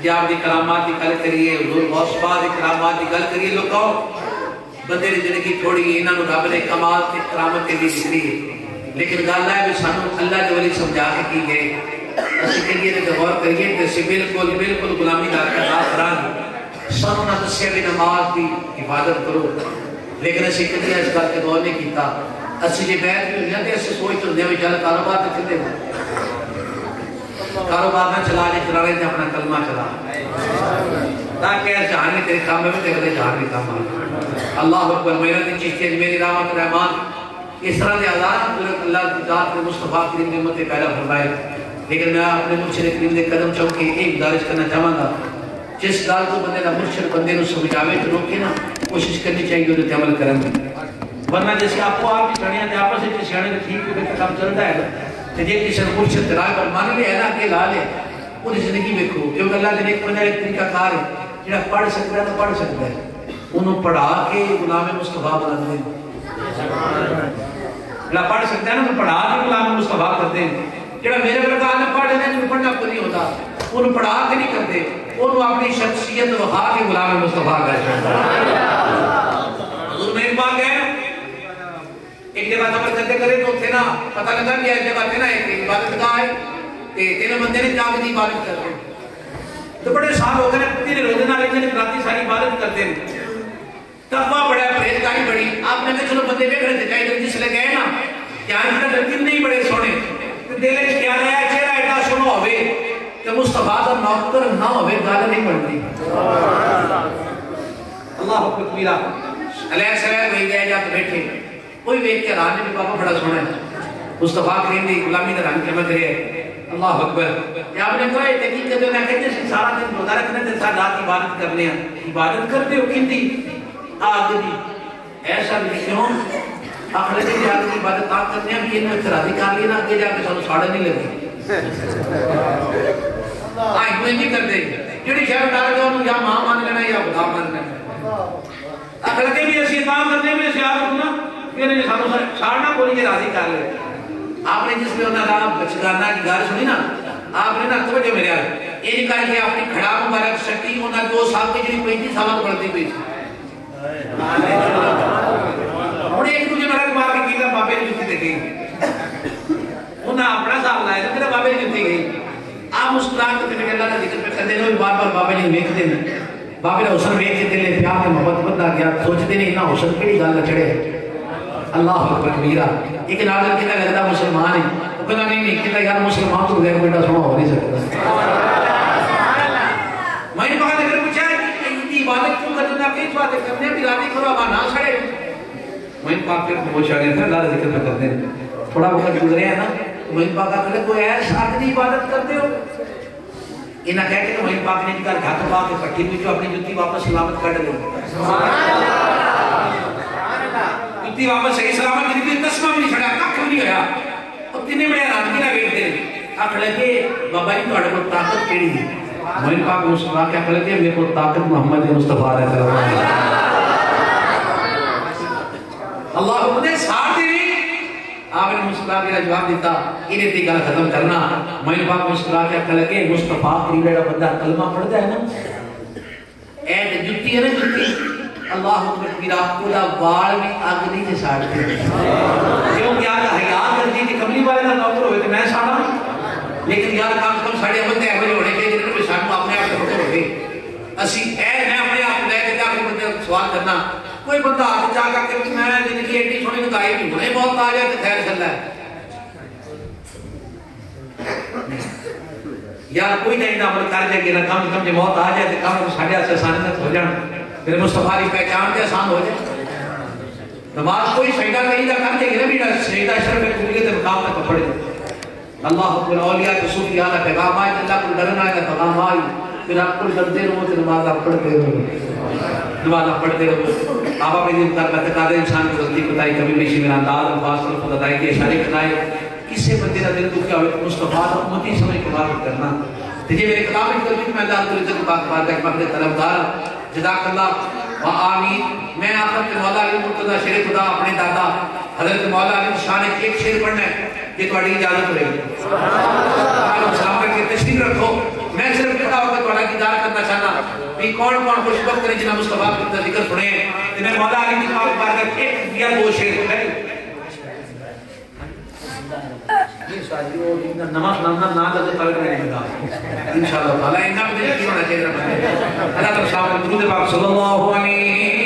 آپ دی کرامات کی گل کریے، حضور غوث پاک دی کرامات کی گل کریے، لوگ کہو بندے دی زندگی تھوڑی انہاں نوں رب نے کمال تے کرامت دی دتی ہے، لیکن گل ہے کہ سانوں اللہ دے ولی سمجھا کے کی گئے اسی کہیے تے غور کریے تے اسی بالکل غلامی دا ادا کران سانوں نہ دسیا بھی نماز دی عبادت کرو، لیکن اسی کدی اس گل تے غور نہیں کیتا۔ اسی جے بیٹھ کے ہوندے تے اسی سوچ ہوندے وی چل کاروبار تے چلے کاروبار نہ چلا لے چلا تے اپنا کلمہ چلا تاکہ جہان میں تیرے کام میں تیرے جہان میں کام آئے۔ اللہ اکبر، میرا دن چیزیں میری رحمت رحمان اس طرح دے آزاد اللہ کی ذات کے مصطفیٰ کریم نے امت پیدا فرمائے، لیکن میں اپنے مرشد کریم دے قدم چاہوں کے ایک گزارش کرنا چاہوں گا، جس گل تو بندے دا مرشد بندے نو سمجھاوے تو روکے نا کوشش کرنی چاہیے وہ عمل کریں، ورنہ جیسے آپ کو آپ ہی سڑیاں تے آپس میں سیانے تے ٹھیک ہوئے کام چلتا ہے تے جے کسی مرشد رائے پر مان لے ہے نا کہ لا لے پوری زندگی دیکھو جو اللہ دے ایک بندہ ایک طریقہ کار ہے جڑا پڑھ سکتا ہے تو پڑھ سکتا ہے، انہوں پڑھا کے غلام مصطفیٰ بنا دیں، جڑا پڑھ سکتا ہے نا تو پڑھا کے غلام مصطفیٰ کرتے ہیں، جڑا میرے ورگا نہ پڑھ لینا جو پڑھنا کو نہیں ہوتا انہوں پڑھا کے نہیں کرتے، انہوں اپنی شخصیت وہاں کے غلام مصطفیٰ کرتے ہیں۔ حضور میں پاک ہے ایک جگہ سفر کرتے کرے تو تھے نا پتہ لگا کہ ایک جگہ تھے نا ایک عبادت گاہ ہے تیرے بندے نے جاگ دی عبادت کرتے تو بڑے سال ہو گئے تیرے روزے نہ رہتے ہیں راتی ساری عبادت کرتے ہیں، تقویٰ بڑا پرہیزگاری بڑی، آپ نے کہا چلو بندے دیکھ رہے تھے چاہے جس لے گئے نا کیا ان کا ترتیب نہیں بڑے سونے دل وچ کیا رہا ہے چہرہ ایڈا سونا ہوئے کہ مصطفیٰ دا نوکر نہ ہوئے گل نہیں بنتی۔ اللہ اکبر کبیرہ علیہ السلام وہی گئے جا کے بیٹھے کوئی ویکھ کے حیران ہے بابا بڑا سونا ہے مصطفیٰ کریم دی غلامی دا رنگ چمک رہے ہیں۔ اللہ اکبر، یا آپ نے کہا یہ تحقیق کرتے ہو میں کہتے ہیں سارا دن روزہ رکھنے دن ساتھ رات عبادت کرنے ہیں، عبادت کرتے ہو کن دی آگ دی ایسا بھی کیوں آخر کے جا کے عبادت آپ کرنے ہیں بھی انہوں اعتراضی کر لینا آگے جا کے سانو ساڑھا نہیں لگی آئی کوئی نہیں کرتے جڑی شہر ڈال گیا انہوں یا ماں مان لینا یا خدا مان لینا آخر کے بھی ایسی کام کرتے ہیں بھی ایسی آگ ہونا کہ انہیں سانو ساڑھنا کو نہیں راضی کر لے۔ آپ نے جس میں انہوں نے بچگانا کی گال سنی نا آپ نے نا توجہ میرے آج یہ نہیں کہا کہ اپنی کھڑا مبارک شکتی انہوں نے 2 سال کے جنہی 35 سالات پڑھتی ہوئی انہیں ایک دوجہ مرک مار کے کیتا بابے نے جتی دے گئی انہوں نے اپنا سال لائے تو میرا بابے نے جتی گئی آپ مسکران کرتے ہیں اللہ کا ذکر پہ کر دینا بار بار بابے نے ویک دینا بابے نے حسن ویک کے دلے پیار کے محبت بندہ گیا سوچتے نہیں اتنا حسن کیڑی گل چڑھے۔ اللہ اکبر کبیرہ ایک ناظر کہتا لگتا مسلمان ہے وہ کہتا نہیں کہتا یار مسلمان تو غیر بیٹا سونا ہو نہیں سکتا۔ میں نے کہا اگر پوچھا کہ یہ عبادت کیوں کرتے ہیں کس باتیں کرنے بھی راضی کرو اب نہ چھڑے میں نے کہا پھر پوچھا گیا تھا اللہ کا ذکر کرتے ہیں تھوڑا وقت گزرے ہیں نا میں نے کہا کہ کوئی ایسا آدمی عبادت کرتے ہو انہاں کہہ کے میں پاک نے کہا ہاتھ پا کے پٹی میں جو اپنی جوتی واپس سلامت کر دے جوتی واپس صحیح سلامت کی بھی قسمہ بھی نہیں چھڑا ککھ بھی نہیں ہویا اور تینے بڑے آرام کی نہ بیٹھ دے آخ لگے بابا جی تھوڑے کو طاقت کیڑی ہے میں نے پاک مصطفیٰ کے آخ لگے میرے کو طاقت محمد مصطفیٰ علیہ السلام اللہ اپنے ساتھ ہی آپ نے مصطفیٰ کا جواب دیتا انہیں تی گل ختم کرنا میں نے پاک مصطفیٰ کے آخ لگے مصطفیٰ کریم جڑا بندہ کلمہ پڑھتا ہے نا اے جتی ہے نا جتی اللہ اکبر کبیرہ خدا وال بھی آگ نہیں سے ساڑتے کیوں کیا حیات کر دی کہ کملی والے نہ نوکر ہوئے تو میں ساڑا لیکن یار کام کم ساڑے عمل تے احوالے ہونے کے جنہوں میں ساڑھوں اپنے آپ سے ہوتے اسی میں اپنے آپ لے کے جاکر بندے سوال کرنا کوئی بندہ آگے جاگا کہ میں زندگی ایڈی چھوڑی بتائی بھی ہونے بہت آ جائے تو خیر چل رہا ہے یار کوئی نہیں عمل کر جائے گی نہ کم کم جو موت آ جائے تو کم ساڑھے سے آسانیت ہو جانا میرے مصطفیٰ کی پہچان تے آسان ہو جائے نماز کوئی سجدہ کہیں دا کر دے گی نا بیٹا سجدہ شرف قبولیت مقام تک پڑھ دے اللہ حکم اولیاء تو صوفیاء کا پیغام آئے اللہ کو ڈرنا ہے پیغام آئی پھر آپ کو ڈرتے رہو تو نماز آپ پڑھتے رہو نماز آپ پڑھتے رہو آبا میں دن کر بہت قادر انسان کی غلطی بتائی کبھی بیشی میرا انداز الفاظ صرف خود ادائی کے اشارے کرنائے کس سے بندے کا دل دکھیا ہوئے مصطفیٰ امتی سمجھ کے بات کرنا تجھے میرے کتاب میں کلمہ میں اللہ تعالی کی بات بات کا مقصد طلبگار جزاک اللہ و آمین میں آپ کے مولا علی مرتضی شیر خدا اپنے دادا حضرت مولا علی شان ایک شیر پڑھنا ہے یہ تھوڑی اجازت رہے گی سلام کر کے تشریف رکھو میں صرف کہتا ہوں کہ تھوڑا دیدار کرنا چاہنا بھی کون کون خوش وقت کریں جناب مصطفیٰ کا ذکر سنے جنہیں مولا علی کی خواہ بارکت ایک یا دو شیر ہے یہ ساتھی وہ نماز نامنا نہ لگے قلب میں نہیں بتا انشاءاللہ تعالیٰ انہا بھی یقین ہونا چاہیے اللہ تعالیٰ صلی اللہ علیہ وسلم